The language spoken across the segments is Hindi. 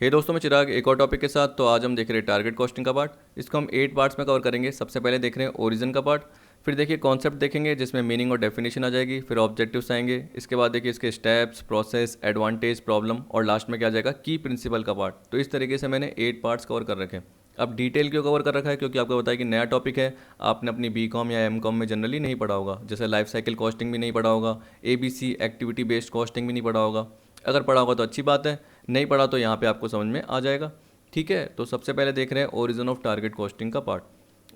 हे दोस्तों, मैं चिराग एक और टॉपिक के साथ। तो आज हम देख रहे हैं टारगेट कॉस्टिंग का पार्ट। इसको हम 8 पार्ट्स में कवर करेंगे। सबसे पहले देख रहे हैं ओरिजिन का पार्ट, फिर देखिए कॉन्सेप्ट देखेंगे जिसमें मीनिंग और डेफिनेशन आ जाएगी, फिर ऑब्जेक्टिव्स आएंगे, इसके बाद देखिए इसके स्टेप्स, प्रोसेस, एडवांटेज, प्रॉब्लम और लास्ट में क्या आ जाएगा की प्रिंसिपल का पार्ट। तो इस तरीके से मैंने 8 पार्ट्स कवर कर रखे हैं। अब डिटेल क्यों कवर कर रखा है? क्योंकि आपको बताया कि नया टॉपिक है, आपने अपनी बी.कॉम या एम.कॉम में जनरली नहीं पढ़ा होगा। जैसे लाइफ साइकिल कॉस्टिंग भी नहीं पढ़ा होगा, ABC एक्टिविटी बेस्ड कॉस्टिंग भी नहीं पढ़ा होगा। अगर पढ़ा होगा तो अच्छी बात है, नहीं पढ़ा तो यहाँ पे आपको समझ में आ जाएगा। ठीक है, तो सबसे पहले देख रहे हैं ओरिजिन ऑफ टारगेट कॉस्टिंग का पार्ट।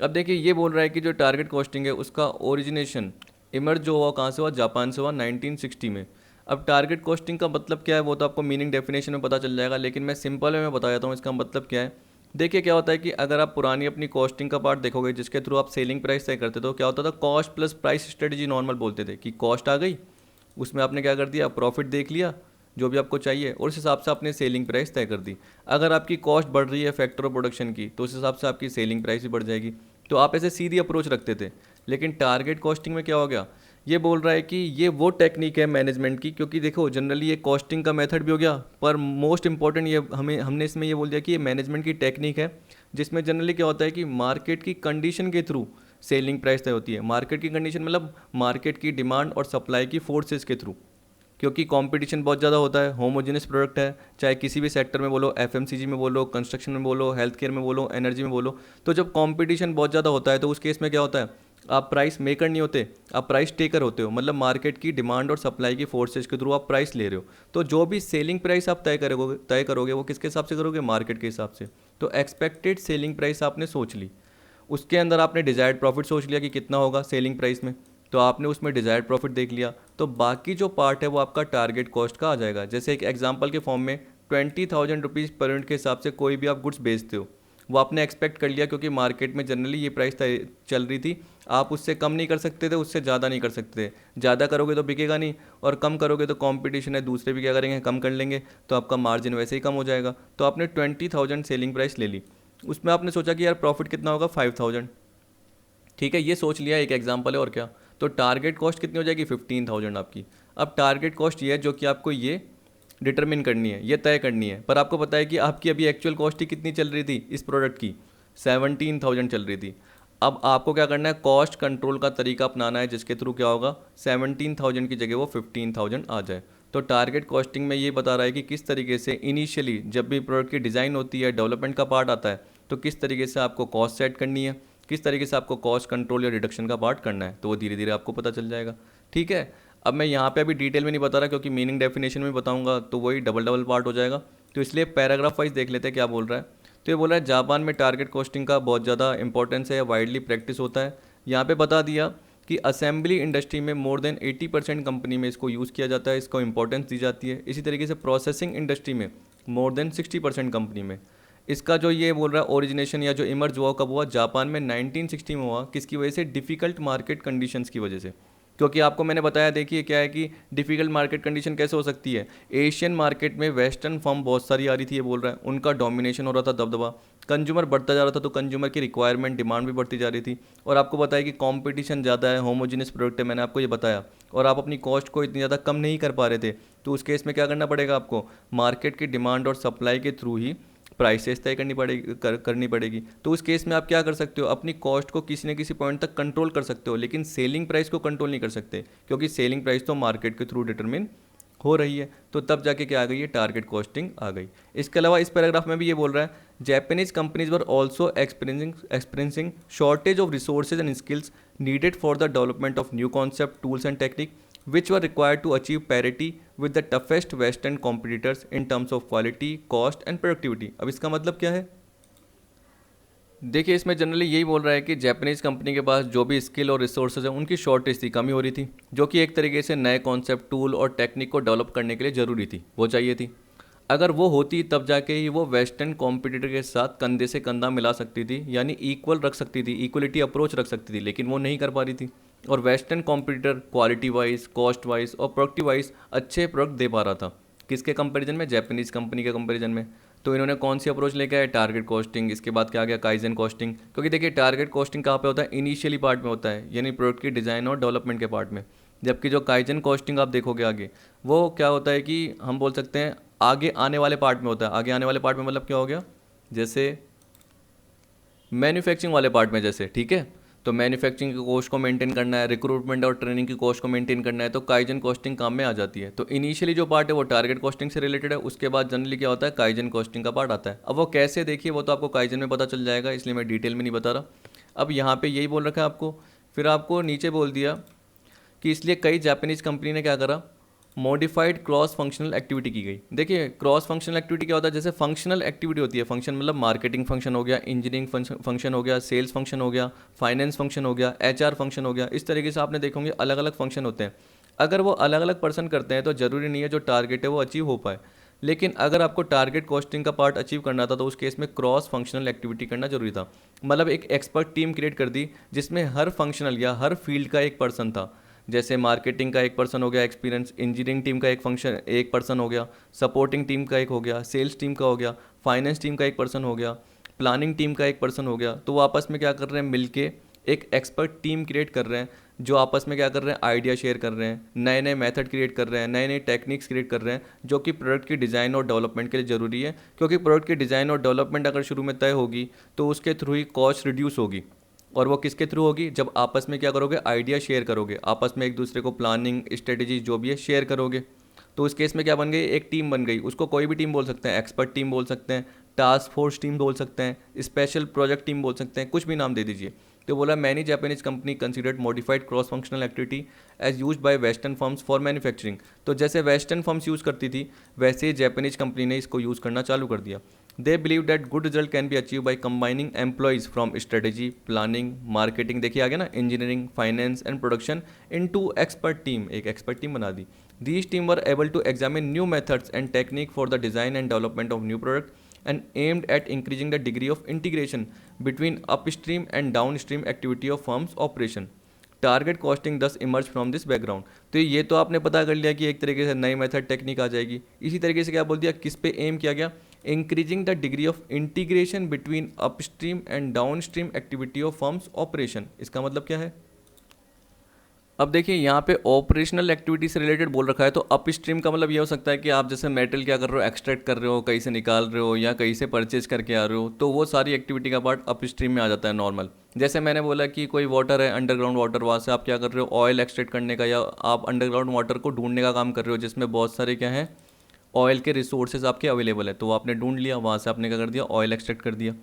अब देखिए ये बोल रहा है कि जो टारगेट कॉस्टिंग है उसका ओरिजिनेशन इमर्ज जो हुआ कहाँ से हुआ, जापान से हुआ 1960 में। अब टारगेट कॉस्टिंग का मतलब क्या है वो तो आपको मीनिंग डेफिनेशन में पता चल जाएगा, लेकिन मैं सिंपल में बता देता हूँ इसका मतलब क्या है। देखिए क्या होता है कि अगर आप पुरानी अपनी कॉस्टिंग का पार्ट देखोगे जिसके थ्रू आप सेलिंग प्राइस तय करते थे, तो क्या होता था, cost plus price strategy normal बोलते थे कि कॉस्ट आ गई, उसमें आपने क्या कर दिया, प्रॉफिट देख लिया जो भी आपको चाहिए और उस हिसाब से आपने सेलिंग प्राइस तय कर दी। अगर आपकी कॉस्ट बढ़ रही है फैक्टर ऑफ प्रोडक्शन की, तो उस हिसाब से आपकी सेलिंग प्राइस भी बढ़ जाएगी। तो आप ऐसे सीधी अप्रोच रखते थे। लेकिन टारगेट कॉस्टिंग में क्या हो गया, ये बोल रहा है कि ये वो टेक्निक है मैनेजमेंट की, क्योंकि देखो जनरली ये कॉस्टिंग का मेथड भी हो गया, पर मोस्ट इंपॉर्टेंट ये हमने इसमें ये बोल दिया कि ये मैनेजमेंट की टेक्निक है, जिसमें जनरली क्या होता है कि मार्केट की कंडीशन के थ्रू सेलिंग प्राइस तय होती है। मार्केट की कंडीशन मतलब मार्केट की डिमांड और सप्लाई की फोर्सेस के थ्रू, क्योंकि कंपटीशन बहुत ज़्यादा होता है। होमोजेनियस प्रोडक्ट है, चाहे किसी भी सेक्टर में बोलो, FMCG में बोलो, कंस्ट्रक्शन में बोलो, हेल्थ केयर में बोलो, एनर्जी में बोलो। तो जब कंपटीशन बहुत ज़्यादा होता है तो उस केस में क्या होता है, आप प्राइस मेकर नहीं होते, आप प्राइस टेकर होते हो। मतलब मार्केट की डिमांड और सप्लाई की फोर्सेज के थ्रू आप प्राइस ले रहे हो। तो जो भी सेलिंग प्राइस आप तय करोगे वो किसके हिसाब से करोगे, मार्केट के हिसाब से। तो एक्सपेक्टेड सेलिंग प्राइस आपने सोच ली, उसके अंदर आपने डिज़ायर्ड प्रॉफिट सोच लिया कि कितना होगा सेलिंग प्राइस में, तो आपने उसमें डिज़ायर्ड प्रॉफिट देख लिया। तो बाकी जो पार्ट है वो आपका टारगेट कॉस्ट का आ जाएगा। जैसे एक एग्जांपल के फॉर्म में 20,000 रुपीज़ पर यूनिट के हिसाब से कोई भी आप गुड्स बेचते हो, वो आपने एक्सपेक्ट कर लिया क्योंकि मार्केट में जनरली ये प्राइस चल रही थी। आप उससे कम नहीं कर सकते थे, उससे ज़्यादा नहीं कर सकते थे। ज़्यादा करोगे तो बिकेगा नहीं, और कम करोगे तो कंपटीशन है, दूसरे भी क्या करेंगे, कम कर लेंगे, तो आपका मार्जिन वैसे ही कम हो जाएगा। तो आपने 20,000 सेलिंग प्राइस ले ली, उसमें आपने सोचा कि यार प्रॉफिट कितना होगा, 5,000। ठीक है, ये सोच लिया, एक एग्जांपल है और क्या। तो टारगेट कॉस्ट कितनी हो जाएगी, 15,000 आपकी। अब टारगेट कॉस्ट ये है जो कि आपको ये डिटरमिन करनी है, ये तय करनी है। पर आपको पता है कि आपकी अभी एक्चुअल कॉस्ट ही कितनी चल रही थी इस प्रोडक्ट की, 17,000 चल रही थी। अब आपको क्या करना है, कॉस्ट कंट्रोल का तरीका अपनाना है जिसके थ्रू क्या होगा, 17,000 की जगह वो 15,000 आ जाए। तो टारगेट कॉस्टिंग में ये बता रहा है कि किस तरीके से इनिशियली जब भी प्रोडक्ट की डिज़ाइन होती है, डेवलपमेंट का पार्ट आता है, तो किस तरीके से आपको कॉस्ट सेट करनी है, किस तरीके से आपको कॉस्ट कंट्रोल या रिडक्शन का पार्ट करना है। तो वो धीरे धीरे आपको पता चल जाएगा। ठीक है, अब मैं यहाँ पे अभी डिटेल में नहीं बता रहा क्योंकि मीनिंग डेफिनेशन में बताऊंगा तो वही डबल डबल पार्ट हो जाएगा। तो इसलिए पैराग्राफ वाइज देख लेते हैं क्या बोल रहा है। तो ये बोल रहा है जापान में टारगेट कॉस्टिंग का बहुत ज़्यादा इंपॉर्टेंस है, वाइडली प्रैक्टिस होता है। यहाँ पे बता दिया कि असेंबली इंडस्ट्री में मोर देन 80% कंपनी में इसको यूज़ किया जाता है, इसको इंपॉर्टेंस दी जाती है। इसी तरीके से प्रोसेसिंग इंडस्ट्री में मोर देन 60% कंपनी में। इसका जो ये बोल रहा है ओरिजिनेशन या जो इमर्ज हुआ कब हुआ, जापान में 1960 में हुआ। किसकी वजह से, डिफ़िकल्ट मार्केट कंडीशंस की वजह से। क्योंकि आपको मैंने बताया, देखिए क्या है कि डिफ़िकल्ट मार्केट कंडीशन कैसे हो सकती है। एशियन मार्केट में वेस्टर्न फर्म बहुत सारी आ रही थी, ये बोल रहा है, उनका डोमिनेशन हो रहा था, दबदबा। कंज्यूमर बढ़ता जा रहा था, तो कंज्यूमर की रिक्वायरमेंट, डिमांड भी बढ़ती जा रही थी। और आपको बताया कि कंपटीशन ज़्यादा है, होमोजेनियस प्रोडक्ट है, मैंने आपको ये बताया। और आप अपनी कॉस्ट को इतनी ज़्यादा कम नहीं कर पा रहे थे, तो उस केस में क्या करना पड़ेगा आपको, मार्केट की डिमांड और सप्लाई के थ्रू ही प्राइसेस तय करनी पड़ेगी। तो उस केस में आप क्या कर सकते हो, अपनी कॉस्ट को किसी न किसी पॉइंट तक कंट्रोल कर सकते हो, लेकिन सेलिंग प्राइस को कंट्रोल नहीं कर सकते, क्योंकि सेलिंग प्राइस तो मार्केट के थ्रू डिटरमिन हो रही है। तो तब जाके क्या आ गई है, टारगेट कॉस्टिंग आ गई। इसके अलावा इस पैराग्राफ में भी ये बोल रहा है, Japanese companies were also experiencing shortage of resources and skills needed for the development of new concept, tools and technique which were required to achieve parity with the toughest western competitors in terms of quality, cost and productivity। अब इसका मतलब क्या है, देखिए इसमें जनरली यही बोल रहा है कि जापानीज कंपनी के पास जो भी स्किल और रिसोर्सेज है उनकी शॉर्टेज थी, कमी हो रही थी, जो कि एक तरीके से नए कॉन्सेप्ट, टूल और टेक्निक को डेवलप करने के लिए ज़रूरी थी, वो चाहिए थी। अगर वो होती तब जाके ही वो वेस्टर्न कॉम्पिटिटर के साथ कंधे से कंधा मिला सकती थी, यानी इक्वल रख सकती थी, इक्वलिटी अप्रोच रख सकती थी, लेकिन वो नहीं कर पा रही थी। और western competitor quality wise, cost wise और प्रोडक्टिव वाइज अच्छे प्रोडक्ट दे पा रहा था, किसके कंपैरिजन में, जापानीज कंपनी के कंपैरिजन में। तो इन्होंने कौन सी अप्रोच लेके आए, टारगेट कॉस्टिंग। इसके बाद क्या आ गया, काइजन कॉस्टिंग। क्योंकि देखिए टारगेट कॉस्टिंग कहाँ पे होता है, इनिशियली पार्ट में होता है, यानी प्रोडक्ट की डिज़ाइन और डेवलपमेंट के पार्ट में। जबकि जो काइजन कॉस्टिंग आप देखोगे आगे, वो क्या होता है कि हम बोल सकते हैं आगे आने वाले पार्ट में होता है। आगे आने वाले पार्ट में मतलब क्या हो गया, जैसे मैन्युफैक्चरिंग वाले पार्ट में जैसे, ठीक है। तो मैन्युफैक्चरिंग की कॉस्ट को मेंटेन करना है, रिक्रूटमेंट और ट्रेनिंग की कॉस्ट को मेंटेन करना है, तो काइजन कॉस्टिंग काम में आ जाती है। तो इनिशियली जो पार्ट है वो टारगेट कॉस्टिंग से रिलेटेड है, उसके बाद जनरली क्या होता है, काइजन कॉस्टिंग का पार्ट आता है। अब वो कैसे, देखिए वो तो आपको काइजन में पता चल जाएगा, इसलिए मैं डिटेल में नहीं बता रहा। अब यहाँ पे यही बोल रखा है आपको, फिर आपको नीचे बोल दिया कि इसलिए कई जापानीज़ कंपनी ने क्या करा, मॉडिफाइड क्रॉस फंक्शनल एक्टिविटी की गई। देखिए क्रॉस फंक्शनल एक्टिविटी क्या होता है, जैसे फंक्शनल एक्टिविटी होती है, फंक्शन मतलब मार्केटिंग फंक्शन हो गया, इंजीनियरिंग फंक्शन हो गया, सेल्स फंक्शन हो गया, फाइनेंस फंक्शन हो गया, एचआर फंक्शन हो गया। इस तरीके से आपने देखोगे अलग अलग फंक्शन होते हैं। अगर वो अलग अलग पर्सन करते हैं तो ज़रूरी नहीं है जो टारगेट है वो अचीव हो पाए। लेकिन अगर आपको टारगेट कॉस्टिंग का पार्ट अचीव करना था तो उस केस में क्रॉस फंक्शनल एक्टिविटी करना जरूरी था। मतलब एक एक्सपर्ट टीम क्रिएट कर दी जिसमें हर फंक्शनल या हर फील्ड का एक पर्सन था। जैसे मार्केटिंग का एक पर्सन हो गया एक्सपीरियंस, इंजीनियरिंग टीम का एक पर्सन हो गया, सपोर्टिंग टीम का एक हो गया, सेल्स टीम का हो गया, फाइनेंस टीम का एक पर्सन हो गया, प्लानिंग टीम का एक पर्सन हो गया। तो वो आपस में क्या कर रहे हैं, मिलके एक एक्सपर्ट टीम क्रिएट कर रहे हैं, जो आपस में क्या कर रहे हैं, आइडिया शेयर कर रहे हैं, नए नए मेथड क्रिएट कर रहे हैं, नए नए टेक्निक्स क्रिएट कर रहे हैं, जो कि प्रोडक्ट की डिज़ाइन और डेवलपमेंट के लिए ज़रूरी है। क्योंकि प्रोडक्ट की डिज़ाइन और डेवलपमेंट अगर शुरू में तय होगी तो उसके थ्रू ही कॉस्ट रिड्यूस होगी। और वो किसके थ्रू होगी, जब आपस में क्या करोगे, आइडिया शेयर करोगे, आपस में एक दूसरे को प्लानिंग स्ट्रेटेजी जो भी है शेयर करोगे। तो उस केस में क्या बन गई, एक टीम बन गई। उसको कोई भी टीम बोल सकते हैं, एक्सपर्ट टीम बोल सकते हैं, टास्क फोर्स टीम बोल सकते हैं, स्पेशल प्रोजेक्ट टीम बोल सकते हैं, कुछ भी नाम दे दीजिए। तो बोला many Japanese company considered modified cross functional activity as use by western firms for manufacturing. तो जैसे वेस्टर्न फर्म्स यूज़ करती थी वैसे ही जापानीज कंपनी ने इसको यूज़ करना चालू कर दिया। They believe that good result can be achieve by combining employees from strategy, planning, marketing, देखिए आगे ना, engineering, finance and production into expert team, एक एक्सपर्ट टीम बना दी। These team were able to examine new methods and technique for the design and development of new product and aimed at increasing the degree of integration between upstream and downstream activity of firm's operation. Target costing दस इमर्ज फ्रॉम दिस बैकग्राउंड। तो ये तो आपने पता कर लिया कि एक तरीके से नई मेथड टेक्निक आ जाएगी। इसी तरीके से क्या बोल दिया, किस पे एम किया गया, increasing the degree of integration between upstream and downstream activity of firms operation. इसका मतलब क्या है, अब देखिए यहाँ पे ऑपरेशनल एक्टिविटी से रिलेटेड बोल रखा है। तो अप स्ट्रीम का मतलब ये हो सकता है कि आप जैसे मेटेरियल क्या कर रहे हो, एक्सट्रैक्ट कर रहे हो, कहीं से निकाल रहे हो या कहीं से परचेज करके आ रहे हो, तो वो सारी एक्टिविटी का पार्ट अप स्ट्रीम में आ जाता है नॉर्मल। जैसे मैंने बोला कि कोई वाटर है, अंडरग्राउंड वाटर, वहाँ से आप क्या कर रहे हो, ऑयल एक्सट्रैक्ट करने का, या आप अंडरग्राउंड वाटर को ढूंढने का काम कर रहे हो जिसमें बहुत सारे क्या हैं, ऑयल के रिसोर्सेज आपके अवेलेबल है। तो वो आपने ढूंढ लिया, वहाँ से आपने क्या कर दिया, ऑयल एक्सट्रैक्ट कर दिया,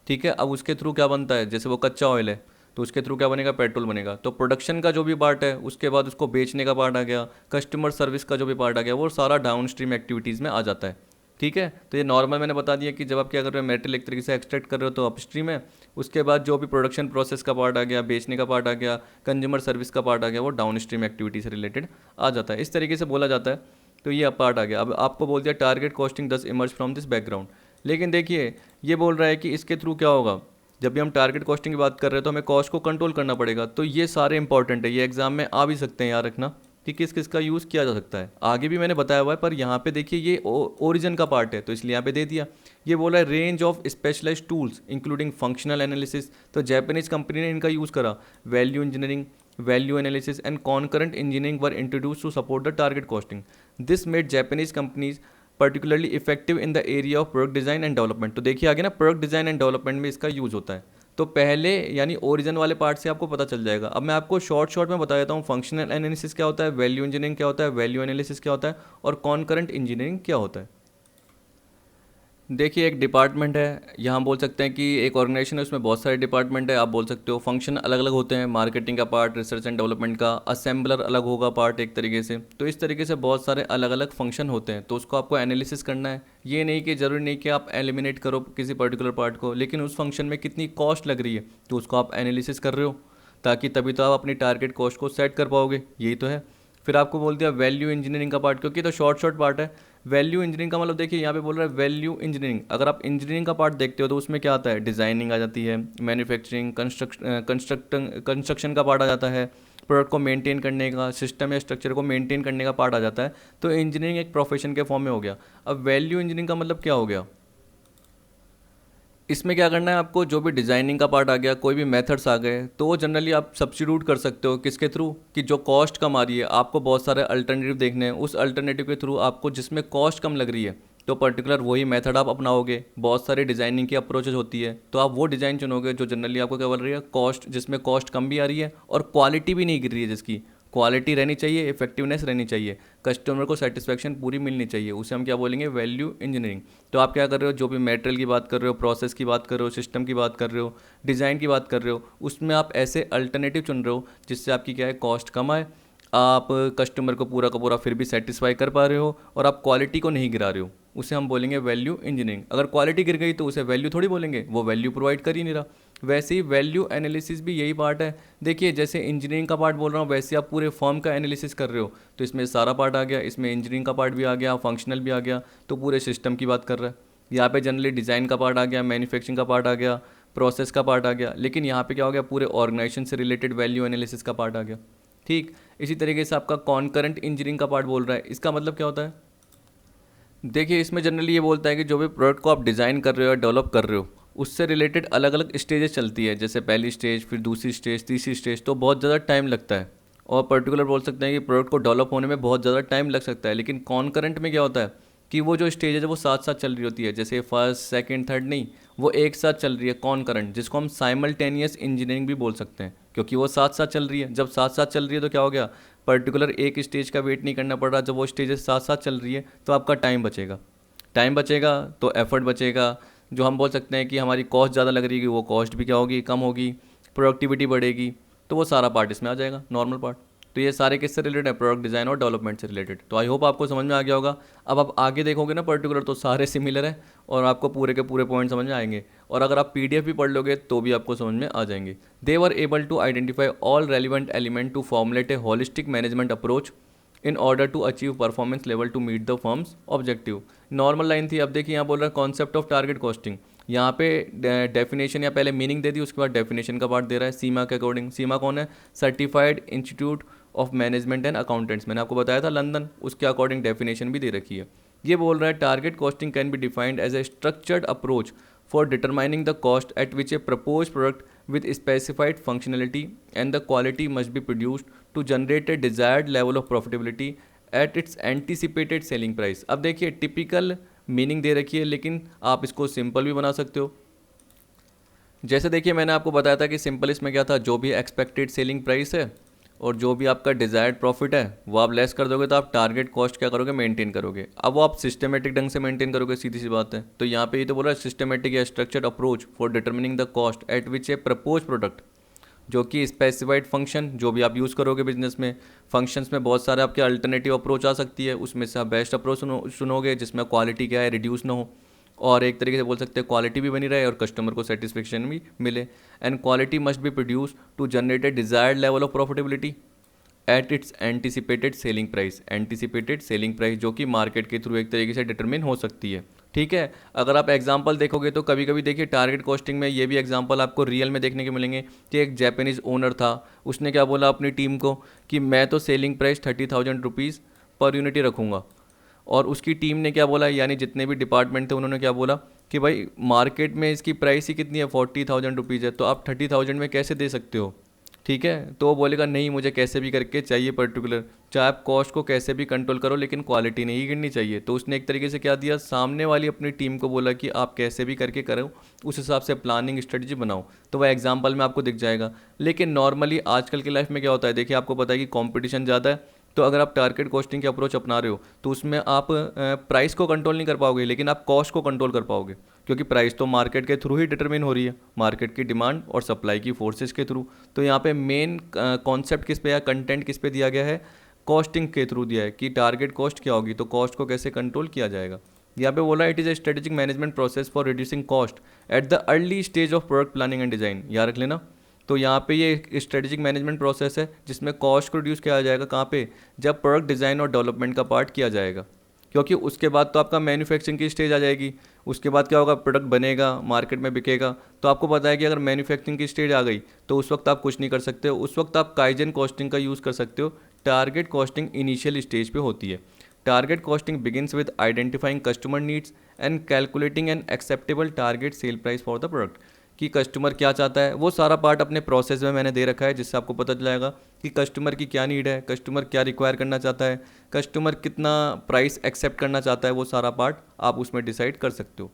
ठीक है। अब उसके थ्रू क्या बनता है, जैसे वो कच्चा ऑयल है तो उसके थ्रू क्या बनेगा, पेट्रोल बनेगा। तो प्रोडक्शन का जो भी पार्ट है, उसके बाद उसको बेचने का पार्ट आ गया, कस्टमर सर्विस का जो भी पार्ट आ गया, वो सारा डाउन स्ट्रीम एक्टिविटीज़ में आ जाता है, ठीक है। तो ये नॉर्मल मैंने बता दिया कि जब आप क्या कर रहे हो, मेटेरियल एक तरीके से एक्सट्रैक्ट कर रहे हो तो अपस्ट्रीम है। उसके बाद जो भी प्रोडक्शन प्रोसेस का पार्ट आ गया, बेचने का पार्ट आ गया, कंज्यूमर सर्विस का पार्ट आ गया, वो डाउन स्ट्रीम एक्टिविटी से रिलेटेड आ जाता है। इस तरीके से बोला जाता है। तो ये पार्ट आ गया। अब आपको बोल दिया टारगेट कॉस्टिंग दस इमर्ज फ्रॉम दिस बैकग्राउंड। लेकिन देखिए ये बोल रहा है कि इसके थ्रू क्या होगा, जब भी हम टारगेट कॉस्टिंग की बात कर रहे हैं तो हमें कॉस्ट को कंट्रोल करना पड़ेगा। तो ये सारे इंपॉर्टेंट है, ये एग्जाम में आ भी सकते हैं, याद रखना कि किस किस का यूज़ किया जा सकता है। आगे भी मैंने बताया हुआ है, पर यहाँ पे देखिए ये ओरिजिन का पार्ट है तो इसलिए यहाँ पे दे दिया। ये बोला है range of specialized tools including functional analysis. तो जापानीज कंपनी ने इनका यूज़ करा। Value engineering, value analysis and concurrent engineering were introduce to support the target costing. This made Japanese companies particularly effective in the area of product design and development. तो देखिए आगे ना, प्रोडक्ट डिज़ाइन एंड डेवलपमेंट में इसका यूज़ होता है। तो पहले यानी ओरिजिन वाले पार्ट से आपको पता चल जाएगा। अब मैं आपको शॉर्ट में बता देता हूँ, फंक्शनल एनालिसिस क्या होता है, वैल्यू इंजीनियरिंग क्या होता है, वैल्यू एनालिसिस क्या होता है, और कॉन्करेंट इंजीनियरिंग क्या होता है। देखिए एक डिपार्टमेंट है, यहाँ बोल सकते हैं कि एक ऑर्गेनाइजेशन है, उसमें बहुत सारे डिपार्टमेंट है। आप बोल सकते हो फंक्शन अलग अलग होते हैं, मार्केटिंग का पार्ट, रिसर्च एंड डेवलपमेंट का, असेंबलर अलग होगा पार्ट एक तरीके से। तो इस तरीके से बहुत सारे अलग अलग फंक्शन होते हैं, तो उसको आपको एनालिसिस करना है। ये नहीं कि ज़रूरी नहीं कि आप एलिमिनेट करो किसी पर्टिकुलर पार्ट को, लेकिन उस फंक्शन में कितनी कॉस्ट लग रही है तो उसको आप एनालिसिस कर रहे हो, ताकि तभी तो आप अपनी टारगेट कॉस्ट को सेट कर पाओगे, यही तो है। फिर आपको बोल दिया वैल्यू इंजीनियरिंग का पार्ट, क्योंकि तो शॉर्ट पार्ट है। वैल्यू इंजीनियरिंग का मतलब देखिए यहाँ पे बोल रहा है वैल्यू इंजीनियरिंग। अगर आप इंजीनियरिंग का पार्ट देखते हो तो उसमें क्या आता है, डिज़ाइनिंग आ जाती है, मैन्युफैक्चरिंग, कंस्ट्रक्शन का पार्ट आ जाता है, प्रोडक्ट को मेंटेन करने का, सिस्टम या स्ट्रक्चर को मेंटेन करने का पार्ट आ जाता है। तो इंजीनियरिंग एक प्रोफेशन के फॉर्म में हो गया। अब वैल्यू इंजीनियरिंग का मतलब क्या हो गया, इसमें क्या करना है आपको, जो भी डिज़ाइनिंग का पार्ट आ गया, कोई भी मेथड्स आ गए, तो वो जनरली आप सब्स्टिट्यूट कर सकते हो किसके थ्रू, कि जो कॉस्ट कम आ रही है, आपको बहुत सारे अल्टरनेटिव देखने हैं, उस अल्टरनेटिव के थ्रू आपको जिसमें कॉस्ट कम लग रही है तो पर्टिकुलर वही मेथड आप अपनाओगे। बहुत सारी डिज़ाइनिंग की अप्रोचेज होती है, तो आप वो डिज़ाइन चुनोगे जो जनरली आपको क्या बोल रही है, कॉस्ट, जिसमें कॉस्ट कम भी आ रही है और क्वालिटी भी नहीं गिर रही है, जिसकी क्वालिटी रहनी चाहिए, इफेक्टिवनेस रहनी चाहिए, कस्टमर को सेटिस्फेक्शन पूरी मिलनी चाहिए, उसे हम क्या बोलेंगे, वैल्यू इंजीनियरिंग। तो आप क्या कर रहे हो, जो भी मटेरियल की बात कर रहे हो, प्रोसेस की बात कर रहे हो, सिस्टम की बात कर रहे हो, डिज़ाइन की बात कर रहे हो, उसमें आप ऐसे अल्टरनेटिव चुन रहे हो जिससे आपकी क्या है, कॉस्ट कम आए, आप कस्टमर को पूरा का पूरा फिर भी सेटिस्फाई कर पा रहे हो और आप क्वालिटी को नहीं गिरा रहे हो, उसे हम बोलेंगे वैल्यू इंजीनियरिंग। अगर क्वालिटी गिर गई तो उसे वैल्यू थोड़ी बोलेंगे, वो वैल्यू प्रोवाइड कर ही नहीं रहा। वैसे ही वैल्यू एनालिसिस भी यही पार्ट है। देखिए जैसे इंजीनियरिंग का पार्ट बोल रहा हूँ, वैसे आप पूरे फॉर्म का एनालिसिस कर रहे हो, तो इसमें सारा पार्ट आ गया, इसमें इंजीनियरिंग का पार्ट भी आ गया, फंक्शनल भी आ गया, तो पूरे सिस्टम की बात कर रहा है। यहाँ पे जनरली डिज़ाइन का पार्ट आ गया, मैन्युफैक्चरिंग का पार्ट आ गया, प्रोसेस का पार्ट आ गया, लेकिन यहाँ पे क्या हो गया, पूरे ऑर्गेनाइजेशन से रिलेटेड वैल्यू एनालिसिस का पार्ट आ गया। ठीक इसी तरीके से आपका कॉन्करेंट इंजीनियरिंग का पार्ट बोल रहा है, इसका मतलब क्या होता है, देखिए इसमें जनरली ये बोलता है कि जो भी प्रोडक्ट को आप डिज़ाइन कर रहे हो या डेवलप कर रहे हो, उससे रिलेटेड अलग अलग स्टेजेस चलती है, जैसे पहली स्टेज, फिर दूसरी स्टेज, तीसरी स्टेज, तो बहुत ज़्यादा टाइम लगता है। और पर्टिकुलर बोल सकते हैं कि प्रोडक्ट को डेवलप होने में बहुत ज़्यादा टाइम लग सकता है, लेकिन कॉन्करेंट में क्या होता है कि वो जो स्टेज है वो साथ साथ चल रही होती है, जैसे फर्स्ट सेकंड थर्ड नहीं, वो एक साथ चल रही है कॉन्करेंट, जिसको हम साइमल्टेनियस इंजीनियरिंग भी बोल सकते हैं, क्योंकि वो साथ साथ चल रही है। जब साथ साथ चल रही है तो क्या हो गया, पर्टिकुलर एक स्टेज का वेट नहीं करना पड़ रहा, जब वो स्टेजेस साथ साथ चल रही है तो आपका टाइम बचेगा, टाइम बचेगा तो एफर्ट बचेगा, जो हम बोल सकते हैं कि हमारी कॉस्ट ज़्यादा लग रही है, वो कॉस्ट भी क्या होगी, कम होगी, प्रोडक्टिविटी बढ़ेगी, तो वो सारा पार्ट इसमें आ जाएगा, नॉर्मल पार्ट। तो ये सारे किससे रिलेटेड है, प्रोडक्ट डिज़ाइन और डेवलपमेंट से रिलेटेड। तो आई होप आपको समझ में आ गया होगा। अब आप आगे देखोगे ना पर्टिकुलर, तो सारे सिमिलर है और आपको पूरे के पूरे पॉइंट समझ में आएंगे, और अगर आप पीडीएफ भी पढ़ लोगे तो भी आपको समझ में आ जाएंगे। They were able to identify all relevant element to formulate a holistic management approach in order to achieve performance level to meet the firm's objective. Normal line थी, अब देखिए यहाँ बोल रहा है कॉन्सेप्ट ऑफ टारगेट कॉस्टिंग। यहाँ पे डेफिनेशन या पहले मीनिंग दे दी, उसके बाद डेफिनेशन का पार्ट दे रहा है सीमा के अकॉर्डिंग। सीमा कौन है, certified institute of management and accountants, मैंने आपको बताया था लंदन, उसके अकॉर्डिंग डेफिनेशन भी दे रखी है। ये बोल रहा है target costing can be defined as a structured approach for determining the cost at which a proposed product with specified functionality and the quality must be produced to generate a desired level of profitability at its anticipated selling price। अब देखिए टिपिकल मीनिंग दे रखी है, लेकिन आप इसको सिंपल भी बना सकते हो। जैसे देखिए मैंने आपको बताया था कि सिंपल इसमें क्या था, जो भी एक्सपेक्टेड सेलिंग प्राइस है और जो भी आपका डिज़ायर्ड प्रॉफिट है वो आप लेस कर दोगे, तो आप टारगेट कॉस्ट क्या करोगे, मेंटेन करोगे। अब वो आप सिस्टमेटिक ढंग से मेंटेन करोगे, सीधी सी बात है। तो यहाँ पे ये तो बोल रहा है सिस्टमेटिक या structured approach for determining the cost at which A propose product, जो कि स्पेसिफाइड फंक्शन जो भी आप यूज़ करोगे बिजनेस में, फंक्शंस में बहुत सारे आपके अल्टरनेटिव अप्रोच आ सकती है, उसमें से आप बेस्ट अप्रोच चुनोगे जिसमें क्वालिटी क्या है, रिड्यूस ना हो, और एक तरीके से बोल सकते हैं क्वालिटी भी बनी रहे और कस्टमर को सेटिस्फेक्शन भी मिले। And quality must be produce to generate a desired level of profitability at its anticipated selling price. Anticipated selling price जो कि मार्केट के थ्रू एक तरीके से डिटरमिन हो सकती है। ठीक है, अगर आप एग्जांपल देखोगे तो कभी कभी देखिए टारगेट कॉस्टिंग में ये भी एग्जांपल आपको रियल में देखने को मिलेंगे कि एक जापानीज़ ओनर था, उसने क्या बोला अपनी टीम को कि मैं तो selling price 30,000 rupees per unit ही रखूँगा, और उसकी टीम ने क्या बोला, यानी जितने भी डिपार्टमेंट थे उन्होंने क्या बोला कि भाई मार्केट में इसकी प्राइस ही कितनी है, 40,000 रुपीज़ है, तो आप 30,000 में कैसे दे सकते हो। ठीक है, तो वो बोलेगा नहीं मुझे कैसे भी करके चाहिए पर्टिकुलर, चाहे आप कॉस्ट को कैसे भी कंट्रोल करो लेकिन क्वालिटी नहीं गिरनी चाहिए। तो उसने एक तरीके से क्या दिया, सामने वाली अपनी टीम को बोला कि आप कैसे भी करके करो, उस हिसाब से प्लानिंग स्ट्रेटजी बनाओ। तो वह एग्जांपल में आपको दिख जाएगा। लेकिन नॉर्मली आजकल की लाइफ में क्या होता है, देखिए आपको पता है कि कंपटीशन ज़्यादा है, तो अगर आप टारगेट कॉस्टिंग की अप्रोच अपना रहे हो तो उसमें आप प्राइस को कंट्रोल नहीं कर पाओगे, लेकिन आप कॉस्ट को कंट्रोल कर पाओगे, क्योंकि प्राइस तो मार्केट के थ्रू ही डिटरमिन हो रही है, मार्केट की डिमांड और सप्लाई की फोर्सेस के थ्रू। तो यहाँ पे मेन कॉन्सेप्ट किस पे या कंटेंट किस पे दिया गया है, कॉस्टिंग के थ्रू दिया है कि टारगेट कॉस्ट क्या होगी, तो कॉस्ट को कैसे कंट्रोल किया जाएगा। यहाँ पे बोला it is A strategic management process for reducing cost at the early stage of product planning and design, याद रख लेना। तो यहाँ पे ये स्ट्रेटेजिक मैनेजमेंट प्रोसेस है जिसमें कॉस्ट को रिड्यूस किया जाएगा, कहाँ पे, जब प्रोडक्ट डिज़ाइन और डेवलपमेंट का पार्ट किया जाएगा, क्योंकि उसके बाद तो आपका मैन्युफैक्चरिंग की स्टेज आ जाएगी। उसके बाद क्या होगा, प्रोडक्ट बनेगा, मार्केट में बिकेगा। तो आपको पता है कि अगर मैन्युफैक्चरिंग की स्टेज आ गई तो उस वक्त आप कुछ नहीं कर सकते हो, उस वक्त आप काइजन कॉस्टिंग का यूज़ कर सकते हो। टारगेट कॉस्टिंग इनिशियल स्टेज पे होती है। Target costing begins with identifying customer needs and calculating an acceptable target sale price for the product, कि कस्टमर क्या चाहता है, वो सारा पार्ट अपने प्रोसेस में मैंने दे रखा है, जिससे आपको पता चल जाएगा कि कस्टमर की क्या नीड है, कस्टमर क्या रिक्वायर करना चाहता है, कस्टमर कितना प्राइस एक्सेप्ट करना चाहता है, वो सारा पार्ट आप उसमें डिसाइड कर सकते हो।